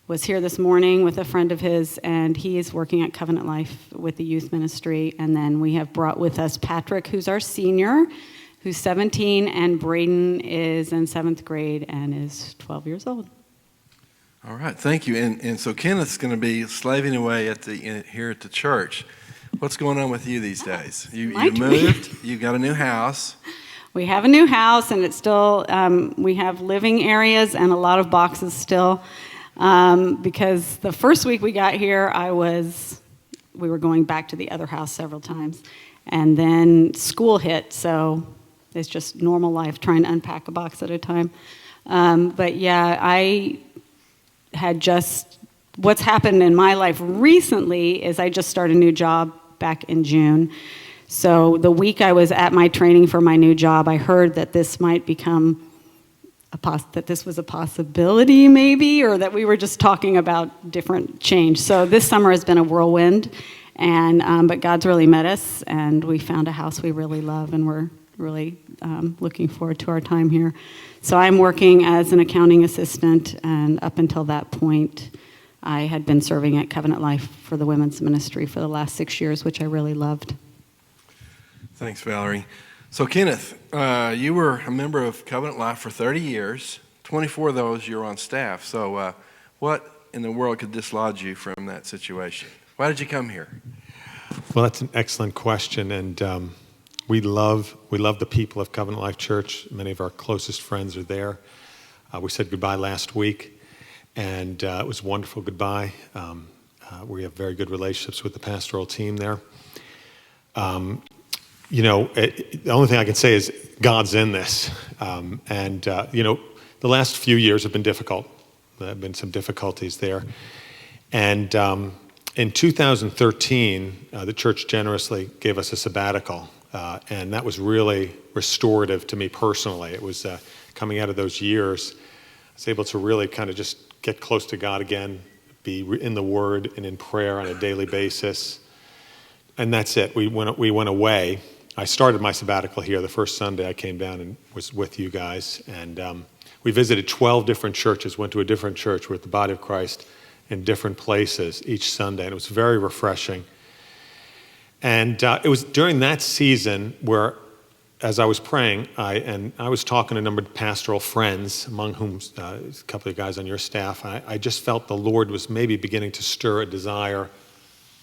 was here this morning with a friend of his, and he is working at Covenant Life with the youth ministry. And then we have brought with us Patrick, who's our senior, who's 17, and Braden is in 7th grade and is 12 years old. All right, thank you. And so Kenneth's going to be slaving away here at the church. What's going on with you these days? You My dream. moved, you got a new house. We have a new house, and it's still, we have living areas and a lot of boxes still. Because the first week we got here, we were going back to the other house several times. And then school hit, so it's just normal life trying to unpack a box at a time. But yeah, what's happened in my life recently is I just started a new job back in June. So the week I was at my training for my new job, I heard that this might become that this was a possibility maybe, or that we were just talking about different change. So this summer has been a whirlwind, but God's really met us, and we found a house we really love, and we're really looking forward to our time here. So I'm working as an accounting assistant, and up until that point, I had been serving at Covenant Life for the women's ministry for the last 6 years, which I really loved. Thanks, Valerie. So, Kenneth, you were a member of Covenant Life for 30 years. 24 of those you were on staff. So what in the world could dislodge you from that situation? Why did you come here? Well, that's an excellent question, and we love the people of Covenant Life Church. Many of our closest friends are there. We said goodbye last week, and it was a wonderful goodbye. We have very good relationships with the pastoral team there. The only thing I can say is God's in this. The last few years have been difficult. There have been some difficulties there. And in 2013, the church generously gave us a sabbatical. And that was really restorative to me personally. It was coming out of those years, I was able to really kind of just get close to God again, be in the Word and in prayer on a daily basis. And that's it. We went away. I started my sabbatical here the first Sunday I came down and was with you guys. And we visited 12 different churches, went to a different church. We're at the body of Christ in different places each Sunday. And it was very refreshing. And it was during that season where, as I was praying, I was talking to a number of pastoral friends, among whom a couple of guys on your staff. I just felt the Lord was maybe beginning to stir a desire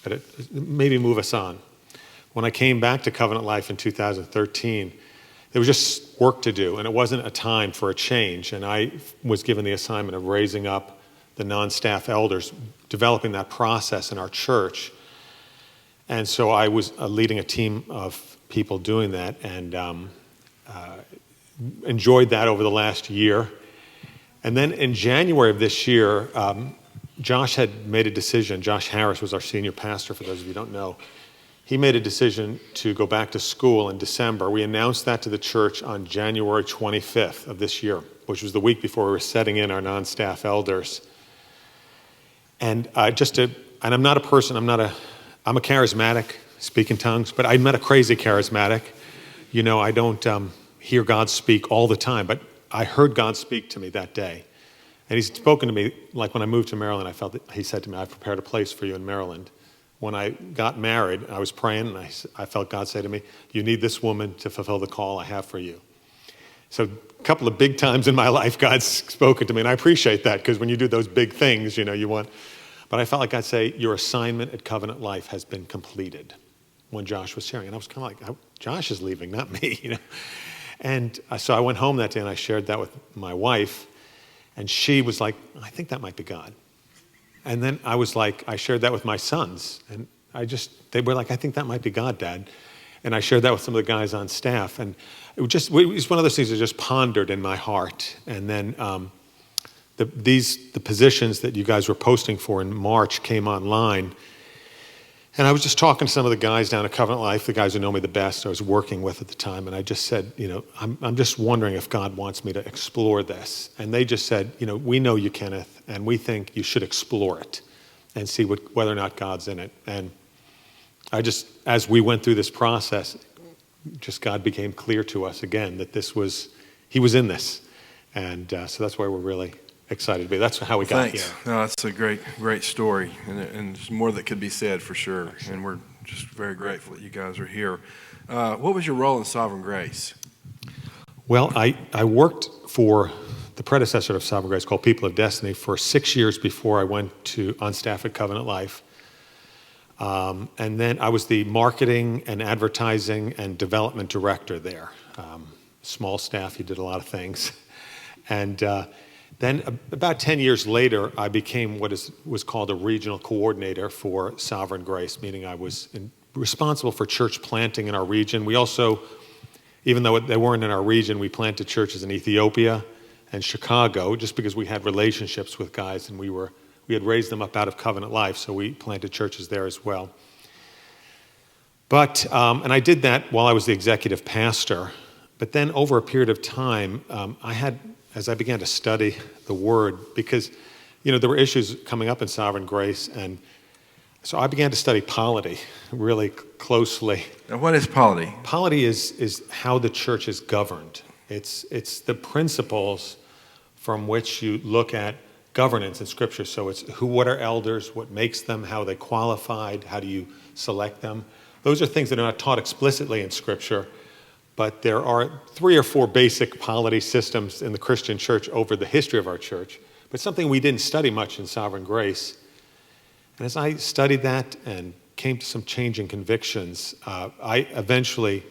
that it maybe move us on. When I came back to Covenant Life in 2013, there was just work to do, and it wasn't a time for a change. And I was given the assignment of raising up the non-staff elders, developing that process in our church. And so I was leading a team of people doing that, and enjoyed that over the last year. And then in January of this year, Josh had made a decision. Josh Harris was our senior pastor, for those of you who don't know. He made a decision to go back to school in December. We announced that to the church on January 25th of this year, which was the week before we were setting in our non-staff elders. And I'm not a person, I'm a charismatic, speak in tongues, but I'm not a crazy charismatic. I don't hear God speak all the time, but I heard God speak to me that day. And he's spoken to me, like when I moved to Maryland, I felt that he said to me, I've prepared a place for you in Maryland. When I got married, I was praying, and I felt God say to me, you need this woman to fulfill the call I have for you. So a couple of big times in my life, God's spoken to me, and I appreciate that, because when you do those big things, you want. But I felt like God say, your assignment at Covenant Life has been completed, when Josh was sharing. And I was kind of like, Josh is leaving, not me. And so I went home that day, and I shared that with my wife, and she was like, I think that might be God. And then I was like, I shared that with my sons, and they were like, I think that might be God, Dad. And I shared that with some of the guys on staff, and it was one of those things that just pondered in my heart. And then the positions that you guys were posting for in March came online, and I was just talking to some of the guys down at Covenant Life, the guys who know me the best, I was working with at the time, and I just said, I'm just wondering if God wants me to explore this. And they just said, we know you, Kenneth, and we think you should explore it and see whether or not God's in it. And as we went through this process, just God became clear to us again that He was in this. And so that's why we're really excited to be. That's how we got here. No, that's a great story, and there's more that could be said for sure. And we're just very grateful that you guys are here. What was your role in Sovereign Grace? Well, I worked for the predecessor of Sovereign Grace called People of Destiny for 6 years before I went on staff at Covenant Life. And then I was the marketing and advertising and development director there. Small staff, you did a lot of things. And then about 10 years later, I became what was called a regional coordinator for Sovereign Grace, meaning I was responsible for church planting in our region. We also, even though they weren't in our region, we planted churches in Ethiopia and Chicago just because we had relationships with guys and we had raised them up out of Covenant Life, so we planted churches there as well. But, and I did that while I was the executive pastor. But then over a period of time, as I began to study the Word, because, there were issues coming up in Sovereign Grace, and so I began to study polity really closely. Now, what is polity? Polity is how the church is governed. It's the principles from which you look at governance in Scripture. So it's what are elders, what makes them, how are they qualified, how do you select them. Those are things that are not taught explicitly in Scripture, but there are 3 or 4 basic polity systems in the Christian church over the history of our church, but something we didn't study much in Sovereign Grace. And as I studied that and came to some changing convictions, I eventually,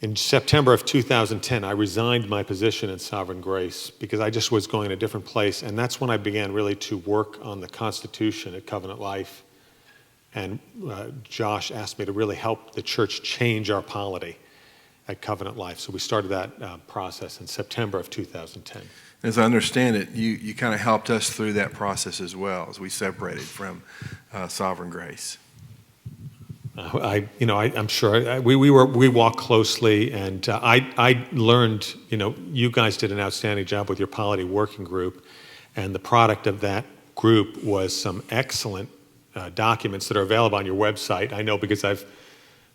in September of 2010, I resigned my position in Sovereign Grace because I just was going a different place. And that's when I began really to work on the Constitution at Covenant Life. And Josh asked me to really help the church change our polity at Covenant Life. So we started that process in September of 2010. As I understand it, you kind of helped us through that process as well as we separated from Sovereign Grace. I'm sure we walked closely, and I learned. You guys did an outstanding job with your polity working group, and the product of that group was some excellent documents that are available on your website. I know because I've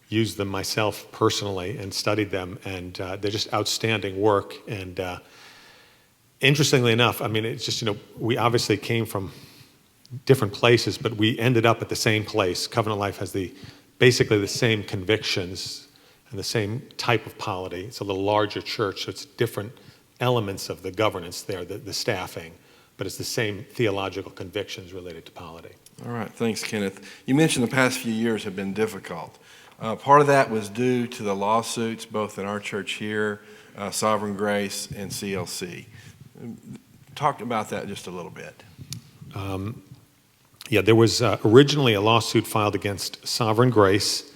used them myself personally and studied them, and they're just outstanding work. And interestingly enough, it's just we obviously came from different places, but we ended up at the same place. Covenant Life has basically the same convictions and the same type of polity. It's a little larger church, so it's different elements of the governance there, the staffing, but it's the same theological convictions related to polity. All right, thanks, Kenneth. You mentioned the past few years have been difficult. Part of that was due to the lawsuits, both in our church here, Sovereign Grace, and CLC. Talk about that just a little bit. There was originally a lawsuit filed against Sovereign Grace,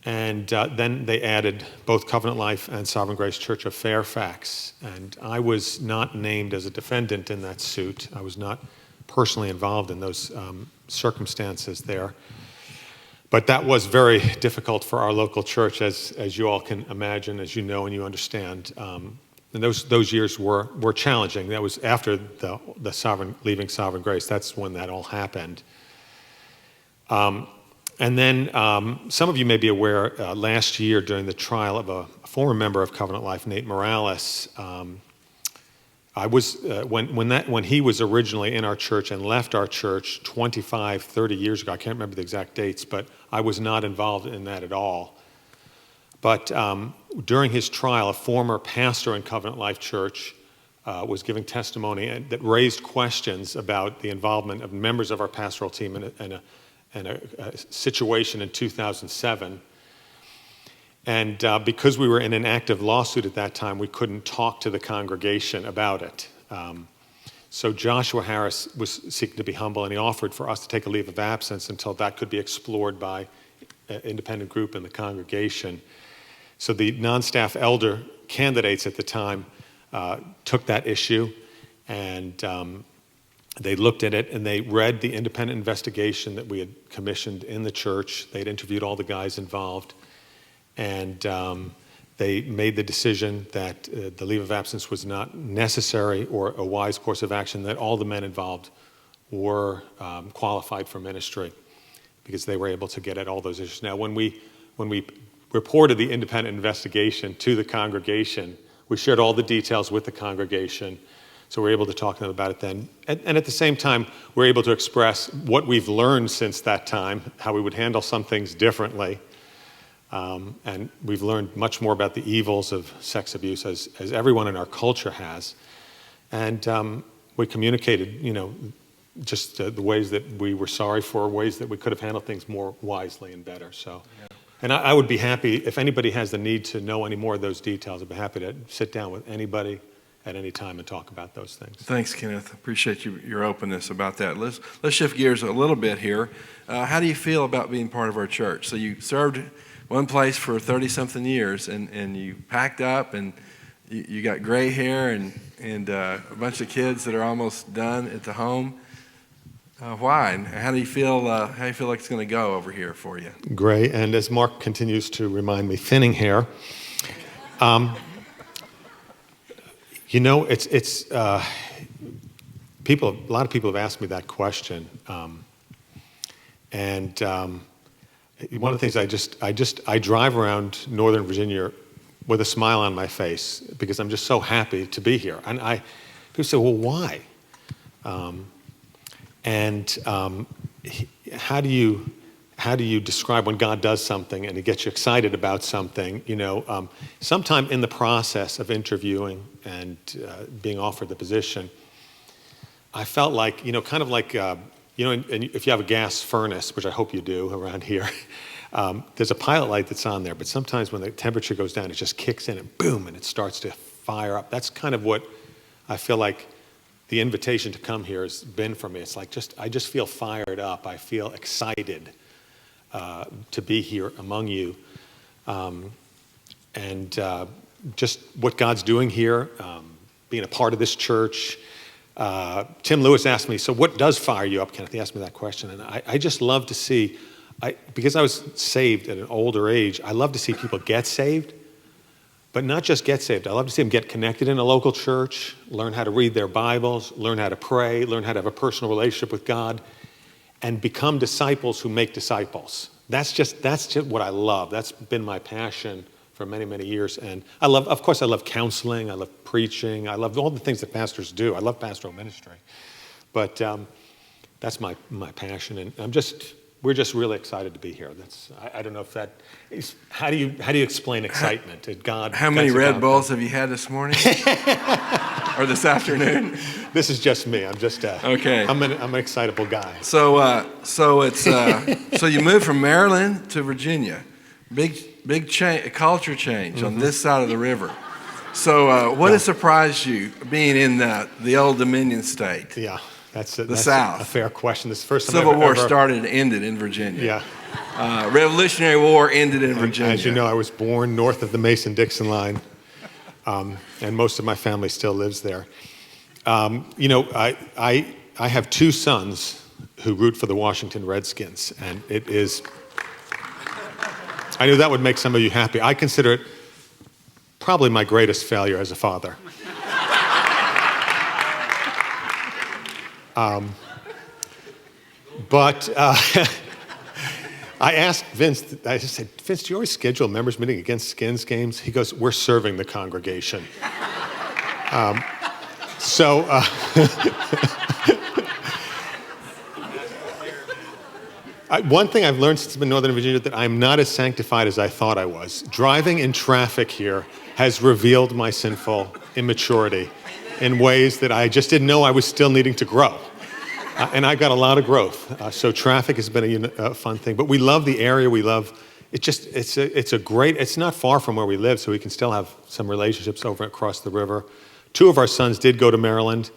and then they added both Covenant Life and Sovereign Grace Church of Fairfax. And I was not named as a defendant in that suit. I was not personally involved in those circumstances there. But that was very difficult for our local church, as you all can imagine, as you know and you understand. And those years were challenging. That was after the leaving Sovereign Grace. That's when that all happened. And then some of you may be aware, last year during the trial of a former member of Covenant Life, Nate Morales, I was when he was originally in our church and left our church 25, 30 years ago. I can't remember the exact dates, but I was not involved in that at all. But during his trial, a former pastor in Covenant Life Church was giving testimony that raised questions about the involvement of members of our pastoral team in a situation in 2007. And because we were in an active lawsuit at that time, we couldn't talk to the congregation about it. So Joshua Harris was seeking to be humble, and he offered for us to take a leave of absence until that could be explored by an independent group in the congregation. So the non-staff elder candidates at the time took that issue, and they looked at it, and they read the independent investigation that we had commissioned in the church. They'd interviewed all the guys involved, and they made the decision that the leave of absence was not necessary or a wise course of action, that all the men involved were qualified for ministry because they were able to get at all those issues. Now, when we reported the independent investigation to the congregation, we shared all the details with the congregation, so we were able to talk to them about it then. And at the same time, we were able to express what we've learned since that time, how we would handle some things differently. And we've learned much more about the evils of sex abuse, as everyone in our culture has. And we communicated, just the ways that we were sorry for, ways that we could have handled things more wisely and better. So, and I would be happy, if anybody has the need to know any more of those details, I'd be happy to sit down with anybody at any time and talk about those things. Thanks, Kenneth. Appreciate your openness about that. Let's shift gears a little bit here. How do you feel about being part of our church? So you served one place for 30-something years, and you packed up, and you got gray hair and a bunch of kids that are almost done at the home. Why? And how do you feel? How do you feel like it's going to go over here for you? Gray, and as Mark continues to remind me, thinning hair. You know, it's people. A lot of people have asked me that question, and one of the things I drive around Northern Virginia with a smile on my face because I'm just so happy to be here. And people say, well, why? How do you describe when God does something and He gets you excited about something? You know, sometime in the process of interviewing and being offered the position, I felt like, you know, kind of like, and if you have a gas furnace, which I hope you do around here, there's a pilot light that's on there, but sometimes when the temperature goes down, it just kicks in and boom, and it starts to fire up. That's kind of what I feel like the invitation to come here has been for me. It's like I just feel fired up. I feel excited to be here among you. Just what God's doing here, being a part of this church. Tim Lewis asked me, so what does fire you up, Kenneth? He asked me that question. And I just love to see, because I was saved at an older age, I love to see people get saved. But not just get saved. I love to see them get connected in a local church, learn how to read their Bibles, learn how to pray, learn how to have a personal relationship with God, and become disciples who make disciples. That's just what I love. That's been my passion for many, many years. And of course, I love counseling. I love preaching. I love all the things that pastors do. I love pastoral ministry. But that's my passion. And we're just really excited to be here. I don't know if that is, how do you explain excitement at God? How many Red Bulls have you had this morning? Or this afternoon? This is just me. I'm just okay. I'm an excitable guy. So it's so you moved from Maryland to Virginia, big culture change on this side of the river. So what has surprised you being in the Old Dominion state? Yeah. That's South. A fair question. This is the first time Civil War started and ended in Virginia. Yeah. Revolutionary War ended in Virginia. As you know, I was born north of the Mason-Dixon line, and most of my family still lives there. I have two sons who root for the Washington Redskins, and it is. I knew that would make some of you happy. I consider it probably my greatest failure as a father. But I asked Vince, I just said, Vince, do you always schedule a members meeting against Skins games? He goes, we're serving the congregation. One thing I've learned since I've been in Northern Virginia that I'm not as sanctified as I thought I was. Driving in traffic here has revealed my sinful immaturity in ways that I just didn't know I was still needing to grow. And I got a lot of growth. So traffic has been a fun thing. But we love the area. We love it. It's not far from where we live, so we can still have some relationships over across the river. Two of our sons did go to Maryland,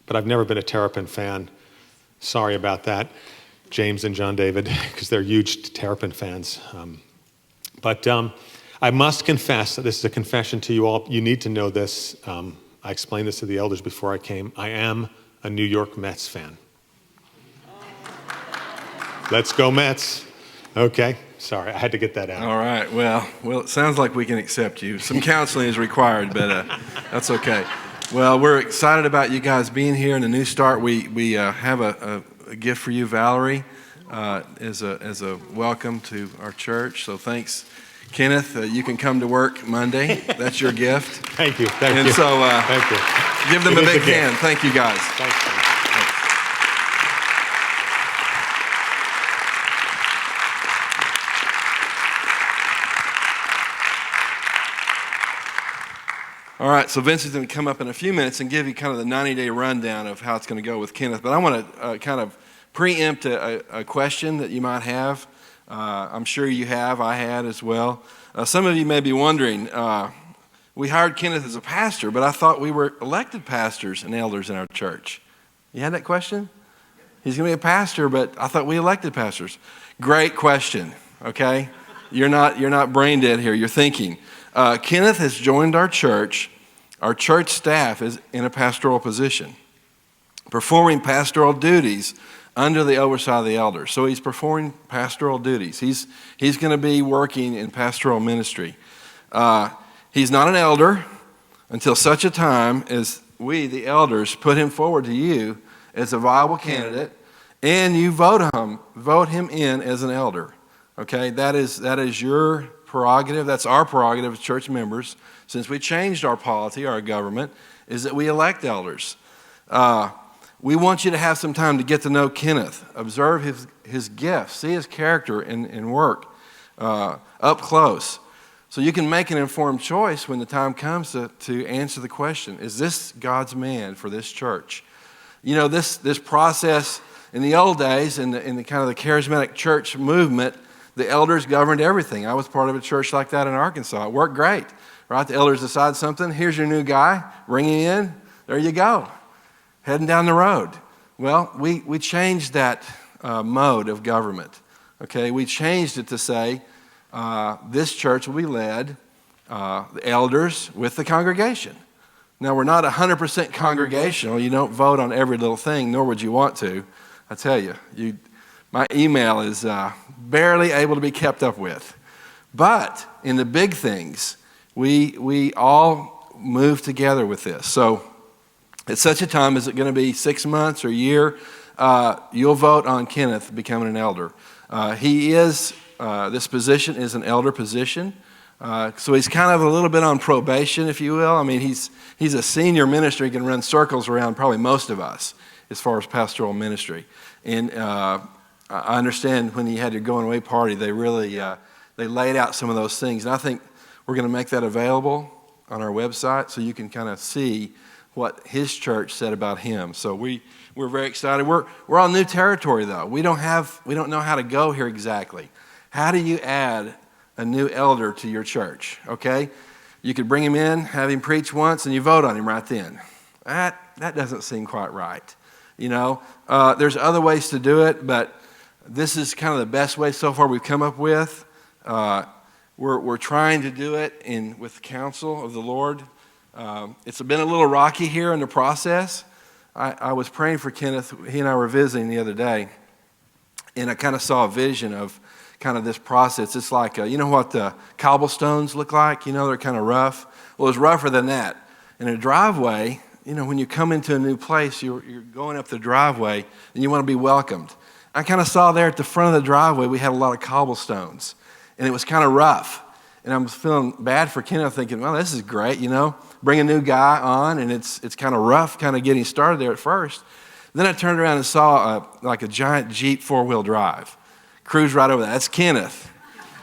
but I've never been a Terrapin fan. Sorry about that, James and John David, because they're huge Terrapin fans. But I must confess that this is a confession to you all. You need to know this. I explained this to the elders before I came. I am a New York Mets fan. Let's go Mets. Okay, sorry, I had to get that out. All right, well, it sounds like we can accept you. Some counseling is required, but that's okay. Well, we're excited about you guys being here in the New Start. We have a gift for you, Valerie, as a welcome to our church. So thanks, Kenneth. You can come to work Monday. That's your gift. Thank you. Thank you. And so thank you. Give them a big hand. Thank you, guys. Thanks. All right, so Vince is going to come up in a few minutes and give you kind of the 90-day rundown of how it's going to go with Kenneth. But I want to kind of preempt a question that you might have. I'm sure you have. I had as well. Some of you may be wondering, we hired Kenneth as a pastor, but I thought we were elected pastors and elders in our church. You had that question? He's going to be a pastor, but I thought we elected pastors. Great question, okay? You're not brain dead here. You're thinking. Kenneth has joined our church. Our church staff is in a pastoral position, performing pastoral duties under the oversight of the elders. So he's performing pastoral duties. He's going to be working in pastoral ministry. He's not an elder until such a time as we, the elders, put him forward to you as a viable candidate, and you vote him in as an elder. Okay, that is your prerogative. That's our prerogative as church members. Since we changed our polity, our government, is that we elect elders. We want you to have some time to get to know Kenneth, observe his gifts, see his character and work up close. So you can make an informed choice when the time comes to answer the question, is this God's man for this church? You know, this process in the old days, in the kind of the charismatic church movement, the elders governed everything. I was part of a church like that in Arkansas. It worked great, right? The elders decide something. Here's your new guy. Bring him in. There you go. Heading down the road. Well, we changed that mode of government. Okay, we changed it to say, this church will be led, the elders with the congregation. Now, we're not 100% congregational. You don't vote on every little thing, nor would you want to. I tell you, my email is barely able to be kept up with. But in the big things, we all move together with this. So at such a time, is it going to be 6 months or a year, you'll vote on Kenneth becoming an elder. This position is an elder position. So he's kind of a little bit on probation, if you will. I mean, he's a senior minister. He can run circles around probably most of us as far as pastoral ministry. And I understand when you had your going away party, they really they laid out some of those things. And I think we're going to make that available on our website so you can kind of see what his church said about him. So we're very excited. We're on new territory, though. We don't know how to go here exactly. How do you add a new elder to your church? Okay, you could bring him in, have him preach once, and you vote on him right then. That doesn't seem quite right. You know, there's other ways to do it, but this is kind of the best way so far we've come up with. We're trying to do it with the counsel of the Lord. It's been a little rocky here in the process. I was praying for Kenneth. He and I were visiting the other day, and I kind of saw a vision of kind of this process. It's like, you know what the cobblestones look like? You know, they're kind of rough. Well, it's rougher than that. In a driveway, you know, when you come into a new place, you're going up the driveway, and you want to be welcomed. I kind of saw there at the front of the driveway, we had a lot of cobblestones, and it was kind of rough. And I was feeling bad for Kenneth, thinking, well, this is great, you know. Bring a new guy on, and it's kind of rough, kind of getting started there at first. Then I turned around and saw like a giant Jeep four-wheel drive. Cruise right over that. That's Kenneth,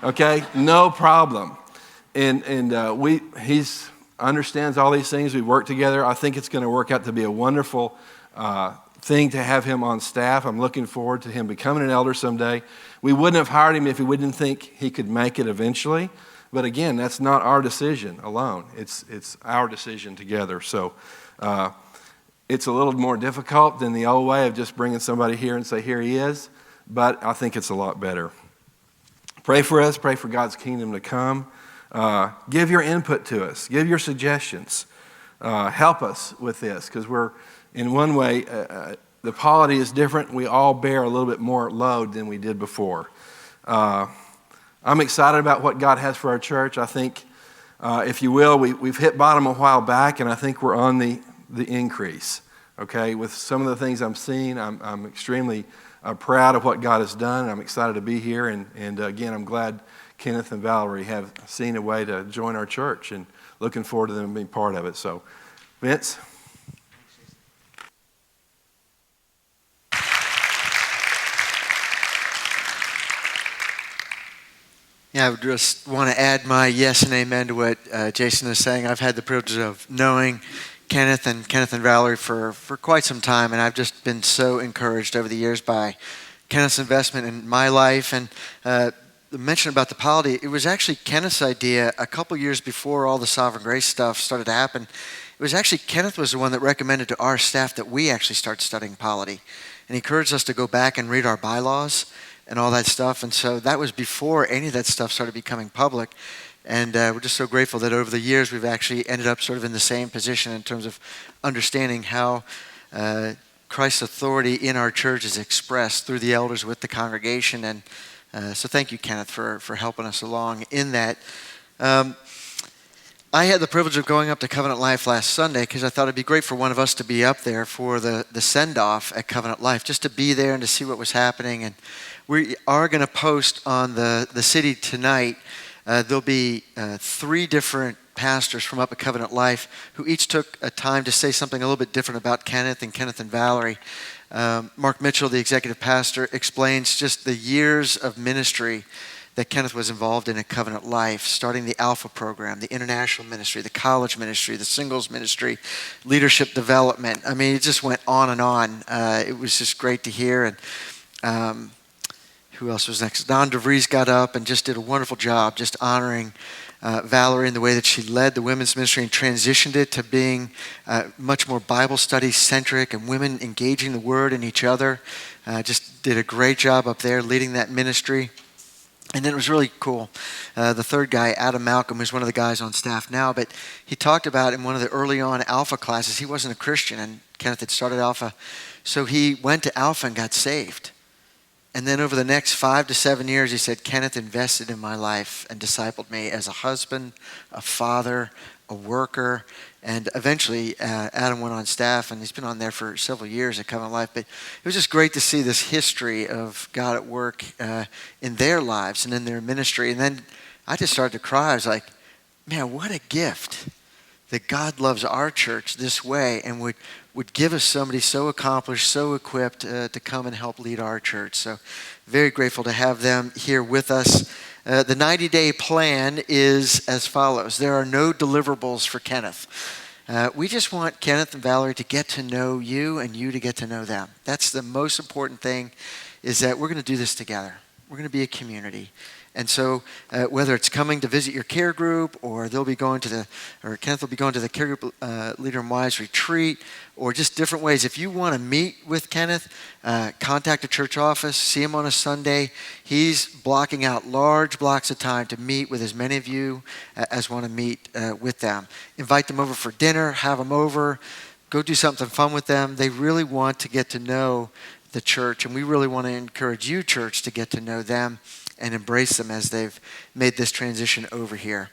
okay? No problem. And he's understands all these things. We work together. I think it's going to work out to be a wonderful thing to have him on staff. I'm looking forward to him becoming an elder someday. We wouldn't have hired him if we didn't think he could make it eventually. But again, that's not our decision alone. It's our decision together. So it's a little more difficult than the old way of just bringing somebody here and say, here he is. But I think it's a lot better. Pray for us. Pray for God's kingdom to come. Give your input to us. Give your suggestions. Help us with this, because we're, in one way, the polity is different. We all bear a little bit more load than we did before. I'm excited about what God has for our church. I think, if you will, we've hit bottom a while back, and I think we're on the increase. Okay, with some of the things I'm seeing, I'm extremely proud of what God has done. I'm excited to be here, and again, I'm glad Kenneth and Valerie have seen a way to join our church, and looking forward to them being part of it. So, Vince. Yeah, I would just want to add my yes and amen to what Jason is saying. I've had the privilege of knowing Kenneth and Valerie for quite some time, and I've just been so encouraged over the years by Kenneth's investment in my life. And the mention about the polity, it was actually Kenneth's idea a couple years before all the Sovereign Grace stuff started to happen. It was actually Kenneth was the one that recommended to our staff that we actually start studying polity. And he encouraged us to go back and read our bylaws and all that stuff. And so that was before any of that stuff started becoming public. And we're just so grateful that over the years we've actually ended up sort of in the same position in terms of understanding how Christ's authority in our church is expressed through the elders with the congregation. And so thank you, Kenneth, for helping us along in that. I had the privilege of going up to Covenant Life last Sunday because I thought it'd be great for one of us to be up there for the send-off at Covenant Life, just to be there and to see what was happening. And we are going to post on the city tonight. There'll be 3 different pastors from up at Covenant Life who each took a time to say something a little bit different about Kenneth and Valerie. Mark Mitchell, the executive pastor, explains just the years of ministry that Kenneth was involved in at Covenant Life, starting the Alpha program, the international ministry, the college ministry, the singles ministry, leadership development. I mean, it just went on and on. It was just great to hear. And who else was next? Don DeVries got up and just did a wonderful job just honoring Valerie in the way that she led the women's ministry and transitioned it to being much more Bible study centric and women engaging the word in each other. Just did a great job up there leading that ministry. And then it was really cool. The third guy, Adam Malcolm, who's one of the guys on staff now, but he talked about in one of the early on Alpha classes, he wasn't a Christian, and Kenneth had started Alpha. So he went to Alpha and got saved. And then over the next 5 to 7 years, he said, Kenneth invested in my life and discipled me as a husband, a father, a worker. And eventually, Adam went on staff, and he's been on there for several years at Covenant Life. But it was just great to see this history of God at work in their lives and in their ministry. And then I just started to cry. I was like, man, what a gift that God loves our church this way and would give us somebody so accomplished, so equipped to come and help lead our church. So very grateful to have them here with us. The 90-day plan is as follows. There are no deliverables for Kenneth. We just want Kenneth and Valerie to get to know you and you to get to know them. That's the most important thing, is that we're going to do this together. We're going to be a community. And so whether it's coming to visit your care group, or Kenneth will be going to the care group Leader and Wives retreat, or just different ways. If you want to meet with Kenneth, contact the church office, see him on a Sunday. He's blocking out large blocks of time to meet with as many of you as want to meet with them. Invite them over for dinner, have them over, go do something fun with them. They really want to get to know the church, and we really want to encourage you, church, to get to know them and embrace them as they've made this transition over here.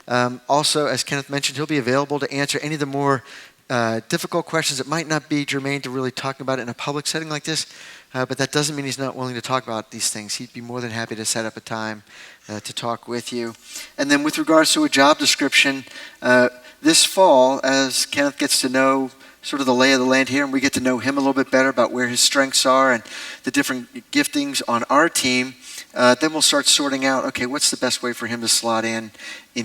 Also, as Kenneth mentioned, he'll be available to answer any of the more difficult questions that might not be germane to really talking about it in a public setting like this, but that doesn't mean he's not willing to talk about these things. He'd be more than happy to set up a time to talk with you. And then with regards to a job description, this fall, as Kenneth gets to know sort of the lay of the land here, and we get to know him a little bit better about where his strengths are and the different giftings on our team, then we'll start sorting out, okay, what's the best way for him to slot in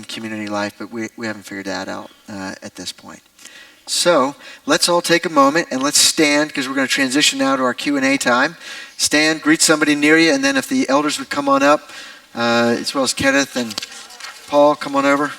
community life, but we haven't figured that out at this point. So let's all take a moment and let's stand, because we're going to transition now to our Q&A time. Stand, greet somebody near you, and then if the elders would come on up, as well as Kenneth and Paul, come on over.